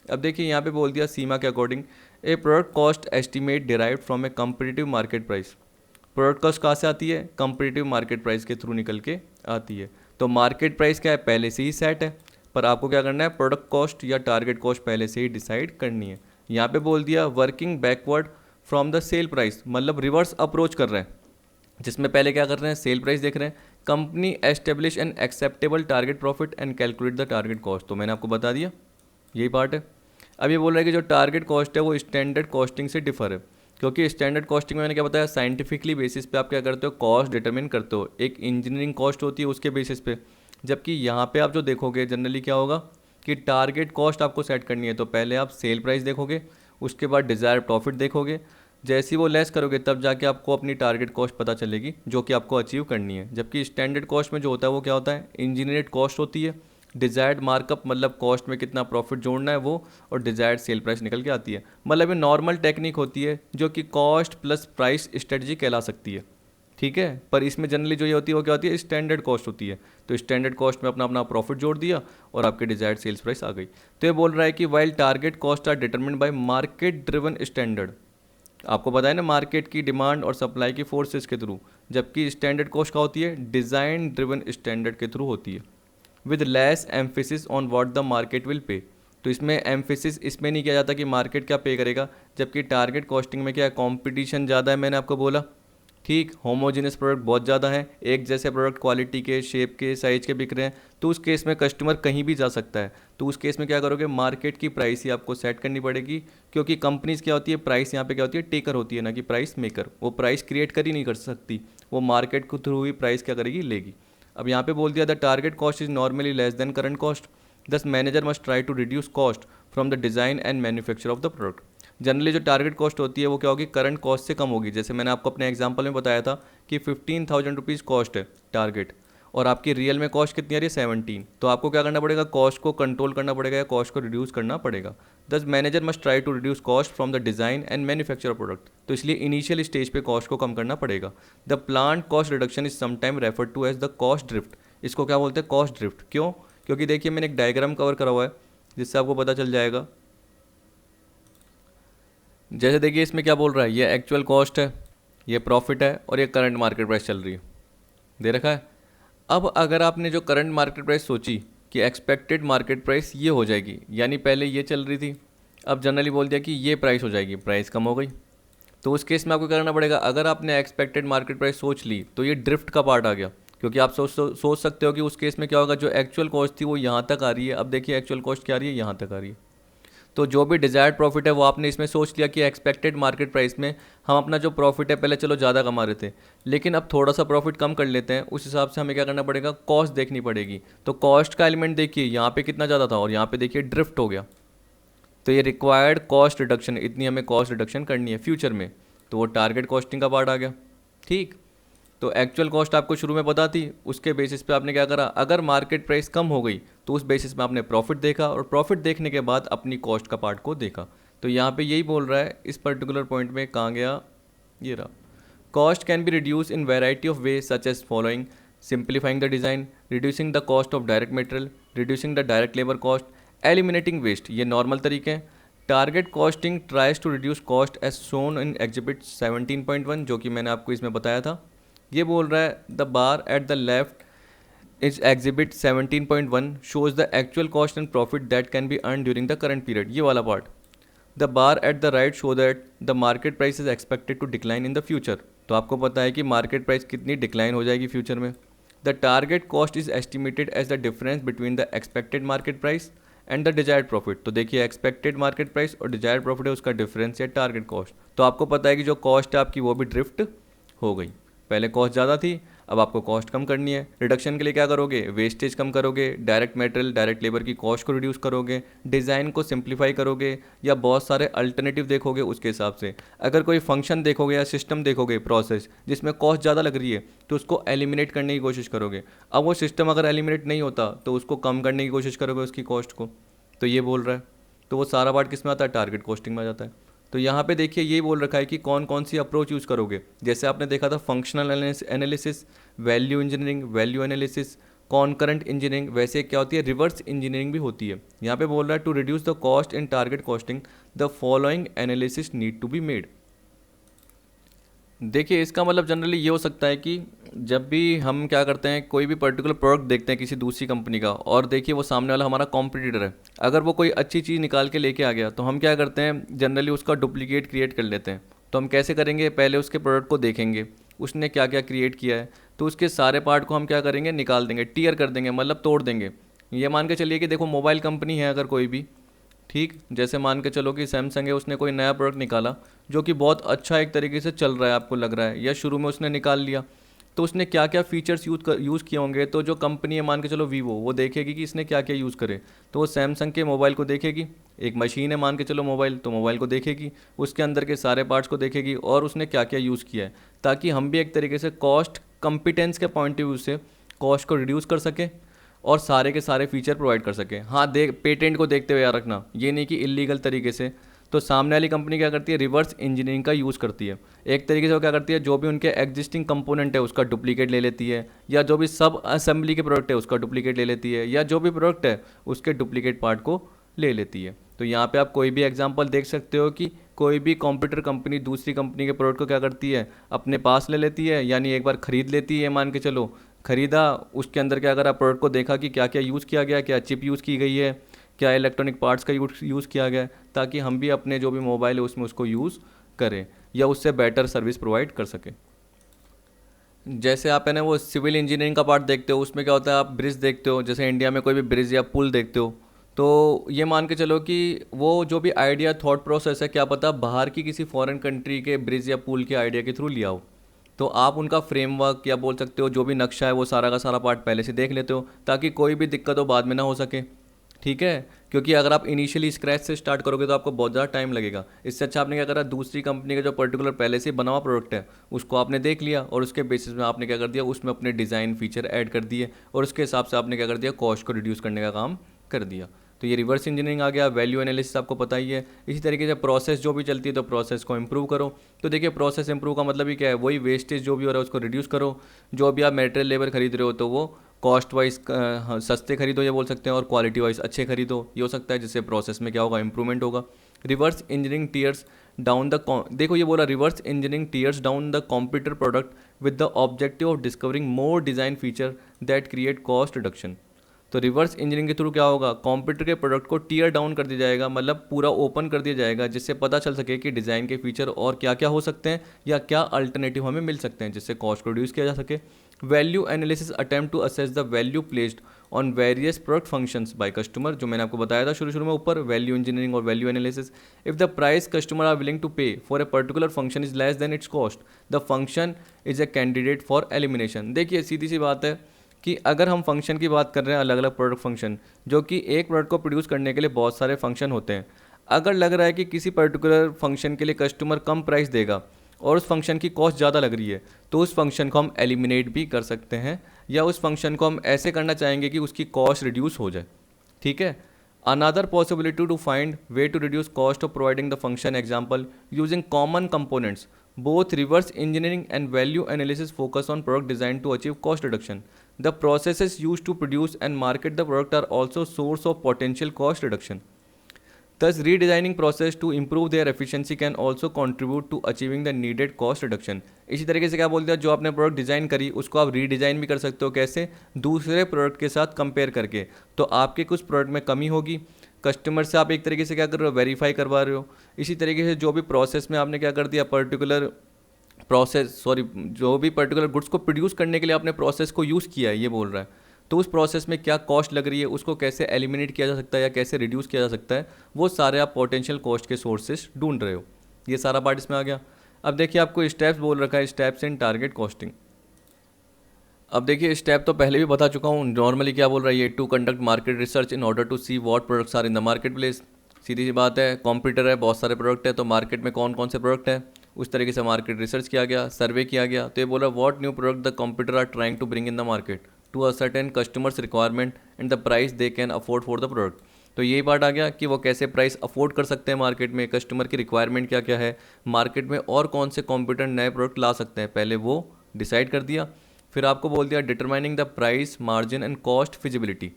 अब देखिए यहाँ पे बोल दिया सीमा के according A product cost estimate derived from A competitive market price. Product cost कहाँ से आती है, कम्पिटिटिव मार्केट प्राइस के थ्रू निकल के आती है। तो मार्केट प्राइस क्या है, पहले से ही सेट है, पर आपको क्या करना है, प्रोडक्ट कॉस्ट या टारगेट कॉस्ट पहले से ही डिसाइड करनी है। यहाँ पे बोल दिया working backward from the sale price, मतलब रिवर्स अप्रोच कर रहे हैं, जिसमें पहले क्या कर रहे हैं, सेल प्राइस देख रहे हैं, company establish an acceptable target profit and calculate the target cost. तो मैंने आपको बता दिया यही पार्ट है। अब ये बोल रहा है कि जो टारगेट कॉस्ट है वो स्टैंडर्ड कॉस्टिंग से डिफर है, क्योंकि स्टैंडर्ड कॉस्टिंग में मैंने क्या बताया, साइंटिफिकली बेसिस पे आप क्या करते हो, कॉस्ट डिटरमिन करते हो, एक इंजीनियरिंग कॉस्ट होती है उसके बेसिस पे। जबकि यहाँ पे आप जो देखोगे जनरली क्या होगा कि टारगेट कॉस्ट आपको सेट करनी है, तो पहले आप सेल प्राइस देखोगे, उसके बाद डिज़ायर प्रॉफिट देखोगे, जैसे ही वो लेस करोगे तब जाके आपको अपनी टारगेट कॉस्ट पता चलेगी जो कि आपको अचीव करनी है। जबकि स्टैंडर्ड कॉस्ट में जो होता है वो क्या होता है, इंजीनियर्ड कॉस्ट होती है, डिज़ायर्ड मार्कअप मतलब कॉस्ट में कितना प्रॉफिट जोड़ना है वो, और डिज़ायर्ड सेल प्राइस निकल के आती है। मतलब ये नॉर्मल टेक्निक होती है जो कि कॉस्ट प्लस प्राइस स्ट्रेटजी कहला सकती है, ठीक है। पर इसमें जनरली जो ये होती है वो क्या होती है, स्टैंडर्ड कॉस्ट होती है। तो स्टैंडर्ड कॉस्ट में अपना अपना प्रॉफिट जोड़ दिया और आपके डिजायर्ड सेल्स प्राइस आ गई। तो ये बोल रहा है कि while target cost are determined by market driven standard, आपको पता है ना मार्केट की डिमांड और सप्लाई की फोर्सेस के थ्रू, जबकि स्टैंडर्ड कॉस्ट क्या होती है, डिज़ाइन ड्रिवन स्टैंडर्ड के थ्रू होती है, with less emphasis on what the market will pay. तो इसमें एम्फेसिस इसमें नहीं किया जाता कि मार्केट क्या पे करेगा, जबकि टारगेट कॉस्टिंग में क्या है, कॉम्पिटिशन ज़्यादा है, मैंने आपको बोला, ठीक, होमोजेनियस प्रोडक्ट बहुत ज़्यादा है, एक जैसे प्रोडक्ट क्वालिटी के, शेप के, साइज के बिक रहे हैं, तो उस केस में कस्टमर कहीं भी जा सकता है। तो उस केस में क्या करोगे, मार्केट की प्राइस ही आपको सेट करनी पड़ेगी, क्योंकि कंपनीज क्या होती है, प्राइस यहाँ पे क्या होती है, टेकर होती है, ना कि प्राइस मेकर। वो प्राइस क्रिएट कर ही नहीं कर सकती, वो मार्केट के थ्रू ही प्राइस क्या करेगी, लेगी। अब यहाँ पे बोल दिया the target cost is normally less than current cost, thus manager must try to reduce cost from the design and manufacture of the product. Generally जो टारगेट कॉस्ट होती है वो क्या होगी, करंट कॉस्ट से कम होगी। जैसे मैंने आपको अपने एग्जांपल में बताया था कि 15,000 रुपीज़ कॉस्ट है टारगेट, और आपकी रियल में कॉस्ट कितनी आ रही है, 17। तो आपको क्या करना पड़ेगा, कॉस्ट को कंट्रोल करना पड़ेगा या कॉस्ट को रिड्यूस करना पड़ेगा। Thus manager must try to reduce cost from the design and manufacture product. तो इसलिए इनिशियल स्टेज पे कॉस्ट को कम करना पड़ेगा। The plan cost reduction is sometime refer to as the cost drift. इसको क्या बोलते हैं, कॉस्ट ड्रिफ्ट। क्यों, क्योंकि देखिए मैंने एक डायग्राम कवर करा हुआ है जिससे आपको पता चल जाएगा। जैसे देखिए इसमें क्या बोल रहा है, ये एक्चुअल कॉस्ट है, ये प्रॉफिट है, और ये करंट मार्केट प्राइस चल रही है, दे रखा है। अब अगर आपने जो करंट मार्केट प्राइस सोची कि एक्सपेक्टेड मार्केट प्राइस ये हो जाएगी, यानी पहले ये चल रही थी, अब जनरली बोल दिया कि ये प्राइस हो जाएगी, प्राइस कम हो गई, तो उस केस में आपको करना पड़ेगा, अगर आपने एक्सपेक्टेड मार्केट प्राइस सोच ली तो ये ड्रिफ्ट का पार्ट आ गया, क्योंकि आप सोच सकते हो कि उस केस में क्या होगा, जो एक्चुअल कॉस्ट थी वो यहाँ तक आ रही है, अब देखिए एक्चुअल कॉस्ट क्या आ रही है, यहाँ तक आ रही है। तो जो भी डिज़ायर्ड प्रॉफिट है वो आपने इसमें सोच लिया कि एक्सपेक्टेड मार्केट प्राइस में हम अपना जो प्रॉफिट है पहले चलो ज़्यादा कमा रहे थे, लेकिन अब थोड़ा सा प्रॉफिट कम कर लेते हैं, उस हिसाब से हमें क्या करना पड़ेगा, कॉस्ट देखनी पड़ेगी। तो कॉस्ट का एलिमेंट देखिए यहाँ पे कितना ज़्यादा था और यहाँ पे देखिए ड्रिफ्ट हो गया, तो ये रिक्वायर्ड कॉस्ट रिडक्शन, इतनी हमें कॉस्ट रिडक्शन करनी है फ्यूचर में, तो वो टारगेट कॉस्टिंग का पार्ट आ गया, ठीक। तो एक्चुअल कॉस्ट आपको शुरू में पता थी, उसके बेसिस पे आपने क्या करा, अगर मार्केट प्राइस कम हो गई तो उस बेसिस में आपने प्रॉफिट देखा, और प्रॉफिट देखने के बाद अपनी कॉस्ट का पार्ट को देखा। तो यहाँ पे यही बोल रहा है इस पर्टिकुलर पॉइंट में, कहाँ गया, ये रहा, cost can be reduce in variety of way such as following, simplifying the design, reducing the cost of direct material, reducing the direct labour cost, eliminating waste, ये नॉर्मल तरीके हैं। Target costing tries to reduce cost as shown in exhibit 17.1, जो कि मैंने आपको इसमें बताया था। ये बोल रहा है the bar at the left is exhibit 17.1 shows the actual cost and profit that can be earn during the current period, ये वाला पार्ट। The bar at the right show that the market price is expected to decline in the future, तो आपको पता है कि मार्केट प्राइस कितनी डिक्लाइन हो जाएगी फ्यूचर में। The target cost is estimated as the difference between the expected market price and the desired profit, तो देखिए एक्सपेक्टेड मार्केट प्राइस और डिजायर्ड प्रॉफिट है उसका डिफरेंस या टारगेट कॉस्ट। तो आपको पता है कि जो कॉस्ट है आपकी वो भी ड्रिफ्ट हो गई, पहले कॉस्ट ज़्यादा थी, अब आपको कॉस्ट कम करनी है। रिडक्शन के लिए क्या करोगे, वेस्टेज कम करोगे, डायरेक्ट मटेरियल डायरेक्ट लेबर की कॉस्ट को रिड्यूस करोगे, डिज़ाइन को सिंप्लीफाई करोगे, या बहुत सारे अल्टरनेटिव देखोगे उसके हिसाब से। अगर कोई फंक्शन देखोगे या सिस्टम देखोगे, प्रोसेस जिसमें कॉस्ट ज़्यादा लग रही है, तो उसको एलिमिनेट करने की कोशिश करोगे। अब वो सिस्टम अगर एलिमिनेट नहीं होता तो उसको कम करने की कोशिश करोगे उसकी कॉस्ट को, तो ये बोल रहा है। तो वो सारा पार्ट किस में आता है, टारगेट कॉस्टिंग में आ जाता है। तो यहाँ पे देखिए ये बोल रखा है कि कौन कौन सी अप्रोच यूज़ करोगे। जैसे आपने देखा था functional analysis, value engineering, value analysis, concurrent engineering, वैसे क्या होती है रिवर्स इंजीनियरिंग भी होती है। यहाँ पे बोल रहा है to reduce the cost in target costing the following analysis need to be made. देखिए इसका मतलब जनरली ये हो सकता है कि जब भी हम क्या करते हैं कोई भी पर्टिकुलर प्रोडक्ट देखते हैं किसी दूसरी कंपनी का, और देखिए वो सामने वाला हमारा कॉम्पिटिटर है, अगर वो कोई अच्छी चीज़ निकाल के लेके आ गया तो हम क्या करते हैं जनरली उसका डुप्लीकेट क्रिएट कर लेते हैं। तो हम कैसे करेंगे, पहले उसके प्रोडक्ट को देखेंगे उसने क्या क्या क्रिएट किया है, तो उसके सारे पार्ट को हम क्या करेंगे निकाल देंगे, टीयर कर देंगे, मतलब तोड़ देंगे। ये मान के चलिए कि देखो मोबाइल कंपनी है अगर कोई भी, ठीक, जैसे मान के चलो कि सैमसंग है, उसने कोई नया प्रोडक्ट निकाला जो कि बहुत अच्छा एक तरीके से चल रहा है आपको लग रहा है, या शुरू में उसने निकाल लिया, तो उसने क्या क्या फीचर्स यूज़ किए होंगे। तो जो कंपनी है मान के चलो वीवो, वो देखेगी कि इसने क्या क्या यूज़ करे, तो वो सैमसंग के मोबाइल को देखेगी। एक मशीन है मान के चलो मोबाइल, तो मोबाइल को देखेगी, उसके अंदर के सारे पार्ट्स को देखेगी और उसने क्या क्या यूज़ किया है, ताकि हम भी एक तरीके से कॉस्ट कंपिटेंस के पॉइंट ऑफ व्यू से कॉस्ट को रिड्यूस कर सकें और सारे के सारे फीचर प्रोवाइड कर सके। हाँ देख, पेटेंट को देखते हुए याद रखना, ये नहीं कि इलीगल तरीके से। तो सामने वाली कंपनी क्या करती है, रिवर्स इंजीनियरिंग का यूज़ करती है। एक तरीके से वो क्या करती है, जो भी उनके एग्जिस्टिंग कंपोनेंट है उसका डुप्लीकेट ले लेती है, या जो भी सब असेंबली के प्रोडक्ट है उसका डुप्लीकेट ले लेती है, या जो भी प्रोडक्ट है उसके डुप्लीकेट पार्ट को ले लेती है। तो यहाँ पे आप कोई भी एग्जांपल देख सकते हो कि कोई भी कंप्यूटर कंपनी दूसरी कंपनी के प्रोडक्ट को क्या करती है, अपने पास ले लेती है, यानी एक बार खरीद लेती है, मान के चलो खरीदा, उसके अंदर क्या करा, प्रोडक्ट को देखा कि क्या क्या यूज़ किया गया, क्या चिप यूज़ की गई है, क्या इलेक्ट्रॉनिक पार्ट्स का यूज़ किया गया है, ताकि हम भी अपने जो भी मोबाइल है उसमें उसको यूज़ करें या उससे बेटर सर्विस प्रोवाइड कर सकें। जैसे आप है ना वो सिविल इंजीनियरिंग का पार्ट देखते हो, उसमें क्या होता है, आप ब्रिज देखते हो, जैसे इंडिया में कोई भी ब्रिज या पुल देखते हो, तो ये मान के चलो कि वो जो भी आइडिया थॉट प्रोसेस है, क्या पता बाहर की किसी फॉरेन कंट्री के ब्रिज या पुल के आइडिया के थ्रू लिया हो। तो आप उनका फ्रेमवर्क या बोल सकते हो जो भी नक्शा है वो सारा का सारा पार्ट पहले से देख लेते हो, ताकि कोई भी दिक्कत हो बाद में ना हो सके। ठीक है, क्योंकि अगर आप इनिशियली स्क्रैच से स्टार्ट करोगे तो आपको बहुत ज़्यादा टाइम लगेगा। इससे अच्छा आपने क्या करा, दूसरी कंपनी का जो पर्टिकुलर पहले से बना हुआ प्रोडक्ट है उसको आपने देख लिया, और उसके बेसिस में आपने क्या कर दिया, उसमें अपने डिज़ाइन फीचर ऐड कर दिए, और उसके हिसाब से आपने क्या कर दिया, कॉस्ट को रिड्यूस करने का काम कर दिया। तो ये रिवर्स इंजीनियरिंग आ गया। वैल्यू एनालिसिस आपको पता ही है। इसी तरीके से प्रोसेस जो भी चलती है तो प्रोसेस को इंप्रूव करो। तो देखिए प्रोसेस इंप्रूव का मतलब ही क्या है, वही वेस्टेज जो भी हो रहा है उसको रिड्यूस करो। जो भी आप मटेरियल लेबर खरीद रहे हो तो वो कॉस्ट वाइज सस्ते खरीदो ये बोल सकते हैं, और क्वालिटी वाइज अच्छे खरीदो, ये हो सकता है, जिससे प्रोसेस में क्या होगा, इंप्रूवमेंट होगा। Reverse engineering tears down the, देखो ये बोला reverse engineering tears down the computer product with the objective of discovering more design feature that create cost reduction. तो रिवर्स इंजीनियरिंग के थ्रू क्या होगा, कंप्यूटर के प्रोडक्ट को टीयर डाउन कर दिया जाएगा, मतलब पूरा ओपन कर दिया जाएगा, जिससे पता चल सके कि डिज़ाइन के फीचर और क्या क्या हो सकते हैं या क्या अल्टरनेटिव हमें मिल सकते हैं, जिससे कॉस्ट को रिड्यूस किया जा सके। Value analysis attempt to assess the value placed on various product functions by customer, जो मैंने आपको बताया था शुरू में ऊपर, वैल्यू इंजीनियरिंग और value analysis. If the price customer are willing to pay for a particular function is less than its cost, the function is a candidate for elimination. देखिए सीधी सी बात है कि अगर हम फंक्शन की बात कर रहे हैं, अलग अलग प्रोडक्ट फंक्शन, जो कि एक प्रोडक्ट को प्रोड्यूस करने के लिए बहुत सारे फंक्शन होते हैं, अगर लग रहा है कि किसी पर्टिकुलर फंक्शन के लिए कस्टमर कम प्राइस देगा और उस फंक्शन की कॉस्ट ज़्यादा लग रही है, तो उस फंक्शन को हम एलिमिनेट भी कर सकते हैं, या उस फंक्शन को हम ऐसे करना चाहेंगे कि उसकी कॉस्ट रिड्यूस हो जाए। ठीक है, another possibility to find way to reduce cost of providing the function example using common components. Both reverse engineering and value analysis focus on product design to achieve cost reduction. The processes used to produce and market the product are also source of potential cost reduction. Thus, redesigning process to improve their efficiency can also contribute to achieving the needed cost reduction. इसी तरीके से क्या बोलते हैं, जो आपने प्रोडक्ट डिज़ाइन करी उसको आप रीडिज़ाइन भी कर सकते हो, कैसे, दूसरे प्रोडक्ट के साथ कंपेयर करके। तो आपके कुछ प्रोडक्ट में कमी होगी, कस्टमर से आप एक तरीके से क्या कर रहे हो, वेरीफाई करवा रहे हो। इसी तरीके से जो भी प्रोसेस में आपने क्या कर दिया, जो भी पर्टिकुलर गुड्स को प्रोड्यूस करने के लिए आपने प्रोसेस को यूज़ किया है, ये बोल रहा है, तो उस प्रोसेस में क्या कॉस्ट लग रही है, उसको कैसे एलिमिनेट किया जा सकता है या कैसे रिड्यूस किया जा सकता है, वो सारे आप पोटेंशियल कॉस्ट के सोर्सेस ढूंढ रहे हो। ये सारा पार्ट इसमें आ गया। अब देखिए आपको स्टेप्स बोल रखा है, स्टेप्स इन टारगेट कॉस्टिंग। अब देखिए स्टेप तो पहले भी बता चुका हूँ। नॉर्मली क्या बोल रहा है ये, to conduct market research in order to see what products are in the market place. सीधी सी बात है, कंप्यूटर है, बहुत सारे प्रोडक्ट है, तो मार्केट में कौन कौन से प्रोडक्ट है उस तरीके से मार्केट रिसर्च किया गया, सर्वे किया गया। तो ये बोल रहा है what new product the computer are trying to bring in the market to a certain customers requirement and the price they can afford for the product. तो यही पार्ट आ गया कि वो कैसे प्राइस अफोर्ड कर सकते हैं मार्केट में, कस्टमर की रिक्वायरमेंट क्या क्या है मार्केट में, और कौन से कॉम्पिटेंट नए प्रोडक्ट ला सकते हैं, पहले वो डिसाइड कर दिया। फिर आपको बोल दिया determining the price margin and cost feasibility,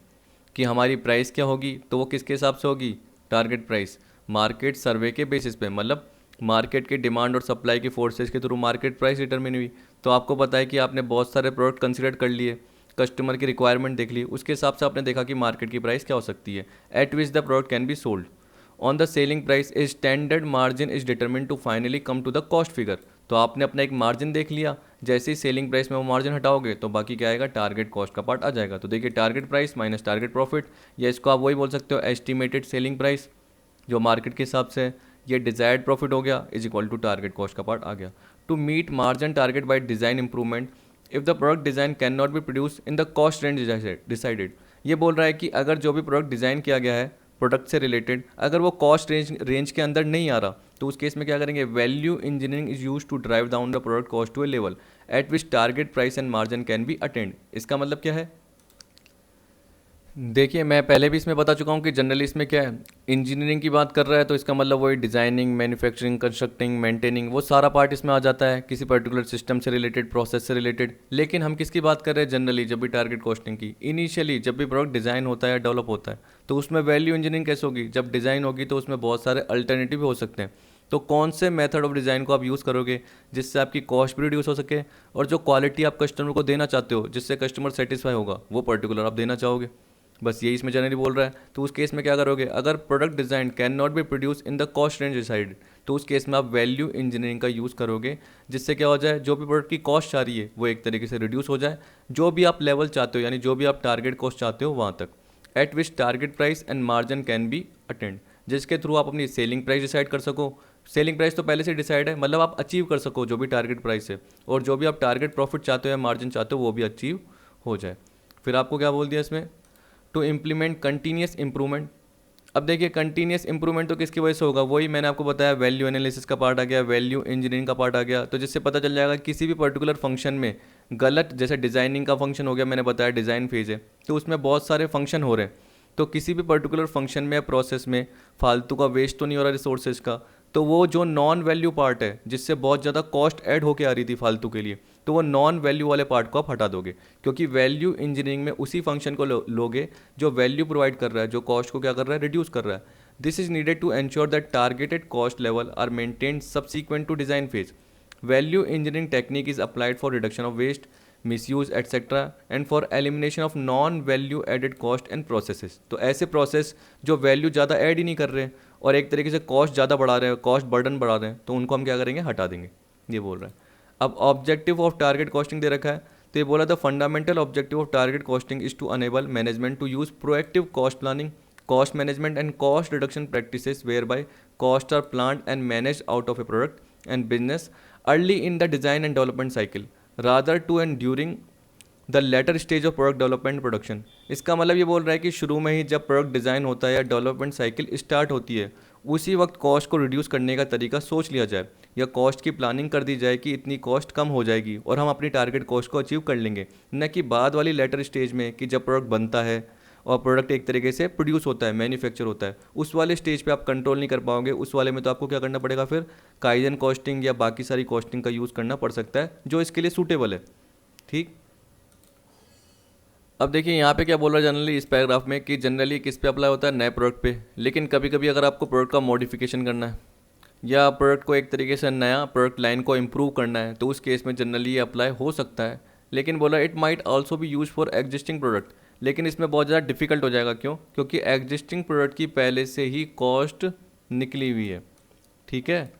कि हमारी प्राइस क्या होगी, तो वो किसके हिसाब से होगी, टारगेट प्राइस मार्केट सर्वे के बेसिस पे, मतलब मार्केट के डिमांड और सप्लाई की फोर्सेस के थ्रू मार्केट प्राइस डिटरमिन हुई। तो आपको पता है कि आपने बहुत सारे प्रोडक्ट कंसिडर कर लिए, कस्टमर की रिक्वायरमेंट देख ली, उसके हिसाब से आपने देखा कि मार्केट की प्राइस क्या हो सकती है at which the product can be sold on the selling price is standard margin is determine to finally come to the cost figure. तो आपने अपना एक मार्जिन देख लिया, जैसे ही सेलिंग प्राइस में वो मार्जिन हटाओगे तो बाकी क्या आएगा, टारगेट कॉस्ट का पार्ट आ जाएगा। तो देखिए target price minus target profit, या इसको आप वही बोल सकते हो एस्टिमेटेड सेलिंग प्राइस जो मार्केट के हिसाब से है, ये डिजायर्ड प्रॉफिट हो गया is equal to target cost का पार्ट आ गया। To meet margin target by design improvement if the product design can not be produce in the cost range decided. ये बोल रहा है कि अगर जो भी प्रोडक्ट डिज़ाइन किया गया है प्रोडक्ट से रिलेटेड, अगर वो कॉस्ट रेंज के अंदर नहीं आ रहा, तो उस केस में क्या करेंगे, value engineering is use to drive down the product cost to a level at which target price and margin can be attend. इसका मतलब क्या है, देखिए मैं पहले भी इसमें बता चुका हूँ कि जनरली इसमें क्या है, इंजीनियरिंग की बात कर रहा है तो इसका मतलब वही डिज़ाइनिंग, मैन्युफैक्चरिंग, कंस्ट्रक्टिंग, मेंटेनिंग, वो सारा पार्ट इसमें आ जाता है किसी पर्टिकुलर सिस्टम से रिलेटेड, प्रोसेस से रिलेटेड। लेकिन हम किसकी बात कर रहे हैं जनरली, जब भी टारगेट कॉस्टिंग की, इनिशियली जब भी प्रोडक्ट डिज़ाइन होता है या डेवलप होता है, तो उसमें वैल्यू इंजीनियरिंग कैसे होगी, जब डिज़ाइन होगी तो उसमें बहुत सारे अल्टरनेटिव हो सकते हैं। तो कौन से मेथड ऑफ डिज़ाइन को आप यूज़ करोगे जिससे आपकी कॉस्ट भी रिड्यूस हो सके, और जो क्वालिटी आप कस्टमर को देना चाहते हो जिससे कस्टमर सेटिस्फाई होगा, वो पर्टिकुलर आप देना चाहोगे। बस यही इसमें जनरली बोल रहा है। तो उस केस में क्या करोगे, अगर product design can not be produce in the cost range decide, तो उस केस में आप वैल्यू इंजीनियरिंग का यूज़ करोगे, जिससे क्या हो जाए, जो भी प्रोडक्ट की कॉस्ट आ रही है वो एक तरीके से रिड्यूस हो जाए, जो भी आप लेवल चाहते हो, यानी जो भी आप टारगेट कॉस्ट चाहते हो वहाँ तक, eight which target price and margin can be attend, जिसके थ्रू आप अपनी सेलिंग प्राइस डिसाइड कर सको। सेलिंग प्राइस तो पहले से डिसाइड है, मतलब आप अचीव कर सको जो भी टारगेट प्राइस है, और जो भी आप टारगेट प्रॉफिट चाहते हो या मार्जिन चाहते हो वो भी अचीव हो जाए। फिर आपको क्या बोल दिया इसमें, टू इम्प्लीमेंट कंटिन्यूस इंप्रूवमेंट। अब देखिए कंटिन्यूस इंप्रूवमेंट तो किसकी वजह से होगा, वही मैंने आपको बताया, वैल्यू एनालिसिस का पार्ट आ गया, वैल्यू इंजीनियरिंग का पार्ट आ गया। तो जिससे पता चल जाएगा किसी भी पर्टिकुलर फंक्शन में गलत, जैसे डिज़ाइनिंग का फंक्शन हो गया, मैंने बताया डिज़ाइन फेज है, तो उसमें बहुत सारे फंक्शन हो रहे हैं, तो किसी भी पर्टिकुलर फंक्शन में या प्रोसेस में फालतू का वेस्ट तो नहीं हो रहा रिसोर्सेज का, तो वो जो नॉन वैल्यू पार्ट है जिससे बहुत ज़्यादा कॉस्ट ऐड होके आ रही थी फालतू के लिए, तो वो नॉन वैल्यू वाले पार्ट को आप हटा दोगे, क्योंकि वैल्यू इंजीनियरिंग में उसी फंक्शन को लोगे जो वैल्यू प्रोवाइड कर रहा है, जो कॉस्ट को क्या कर रहा है, रिड्यूस कर रहा है। This is needed to ensure that targeted cost level are maintained subsequent to design phase. Value engineering technique is applied for reduction of waste, misuse etcetera and for elimination of non value added cost and processes. तो ऐसे प्रोसेस जो वैल्यू ज़्यादा ऐड ही नहीं कर रहे हैं और एक तरीके से कॉस्ट ज़्यादा बढ़ा रहे हैं, कॉस्ट बर्डन बढ़ा रहे हैं, तो उनको हम क्या करेंगे, हटा देंगे, ये बोल रहे हैं। अब ऑब्जेक्टिव ऑफ टारगेट कॉस्टिंग दे रखा है, तो ये बोला the fundamental objective of target costing is to enable management to use proactive cost planning, cost management and cost reduction practices whereby cost are plan and manage out of a product and business early in the design and development cycle rather to and during the later stage of product development production. इसका मतलब ये बोल रहा है कि शुरू में ही जब प्रोडक्ट डिज़ाइन होता है या डेवलपमेंट साइकिल स्टार्ट होती है, उसी वक्त कॉस्ट को रिड्यूस करने का तरीका सोच लिया जाए, या कॉस्ट की प्लानिंग कर दी जाए कि इतनी कॉस्ट कम हो जाएगी और हम अपनी टारगेट कॉस्ट को अचीव कर लेंगे, न कि बाद वाली लेटर स्टेज में कि जब प्रोडक्ट बनता है और प्रोडक्ट एक तरीके से प्रोड्यूस होता है, मैन्युफैक्चर होता है, उस वाले स्टेज पे आप कंट्रोल नहीं कर पाओगे। उस वाले में तो आपको क्या करना पड़ेगा, फिर काइजन कॉस्टिंग या बाकी सारी कॉस्टिंग का यूज़ करना पड़ सकता है जो इसके लिए सूटेबल है। ठीक, अब देखिए यहाँ पे क्या बोल रहा है जनरली इस पैराग्राफ में, कि जनरली किस पे अप्लाई होता है, नए प्रोडक्ट पे। लेकिन कभी कभी अगर आपको प्रोडक्ट का मॉडिफिकेशन करना है या प्रोडक्ट को एक तरीके से नया प्रोडक्ट लाइन को इम्प्रूव करना है, तो उस केस में जनरली ये अप्लाई हो सकता है। लेकिन बोला it might also be use for existing product, लेकिन इसमें बहुत ज़्यादा डिफिकल्ट हो जाएगा। क्यों? क्योंकि एग्जिस्टिंग प्रोडक्ट की पहले से ही कॉस्ट निकली हुई है, ठीक है,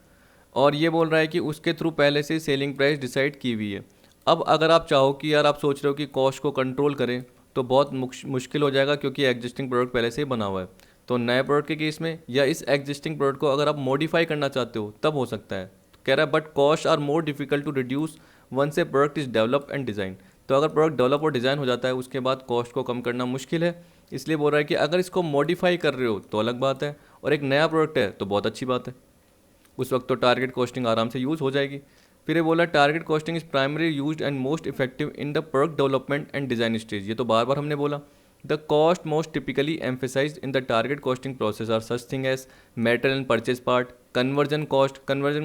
और ये बोल रहा है कि उसके थ्रू पहले से सेलिंग प्राइस डिसाइड की हुई है। अब अगर आप चाहो कि यार आप सोच रहे हो कि कॉस्ट को कंट्रोल करें, तो बहुत मुश्किल हो जाएगा, क्योंकि एग्जिस्टिंग प्रोडक्ट पहले से ही बना हुआ है। तो नए प्रोडक्ट के केस में या इस एग्जिस्टिंग प्रोडक्ट को अगर आप मॉडिफाई करना चाहते हो तब हो सकता है। कह रहा है but cost are more difficult to reduce once a product is develop and design. तो अगर प्रोडक्ट डेवलप और डिज़ाइन हो जाता है उसके बाद कॉस्ट को कम करना मुश्किल है। इसलिए बोल रहा है कि अगर इसको मॉडिफाई कर रहे हो तो अलग बात है, और एक नया प्रोडक्ट है तो बहुत अच्छी बात है, उस वक्त तो टारगेट कॉस्टिंग आराम से यूज़ हो जाएगी। फिर ये बोला target costing is primary used and most effective in the product development and design stage. ये तो बार बार हमने बोला the cost most typically emphasized in the target costing process are such thing as metal and purchase part, conversion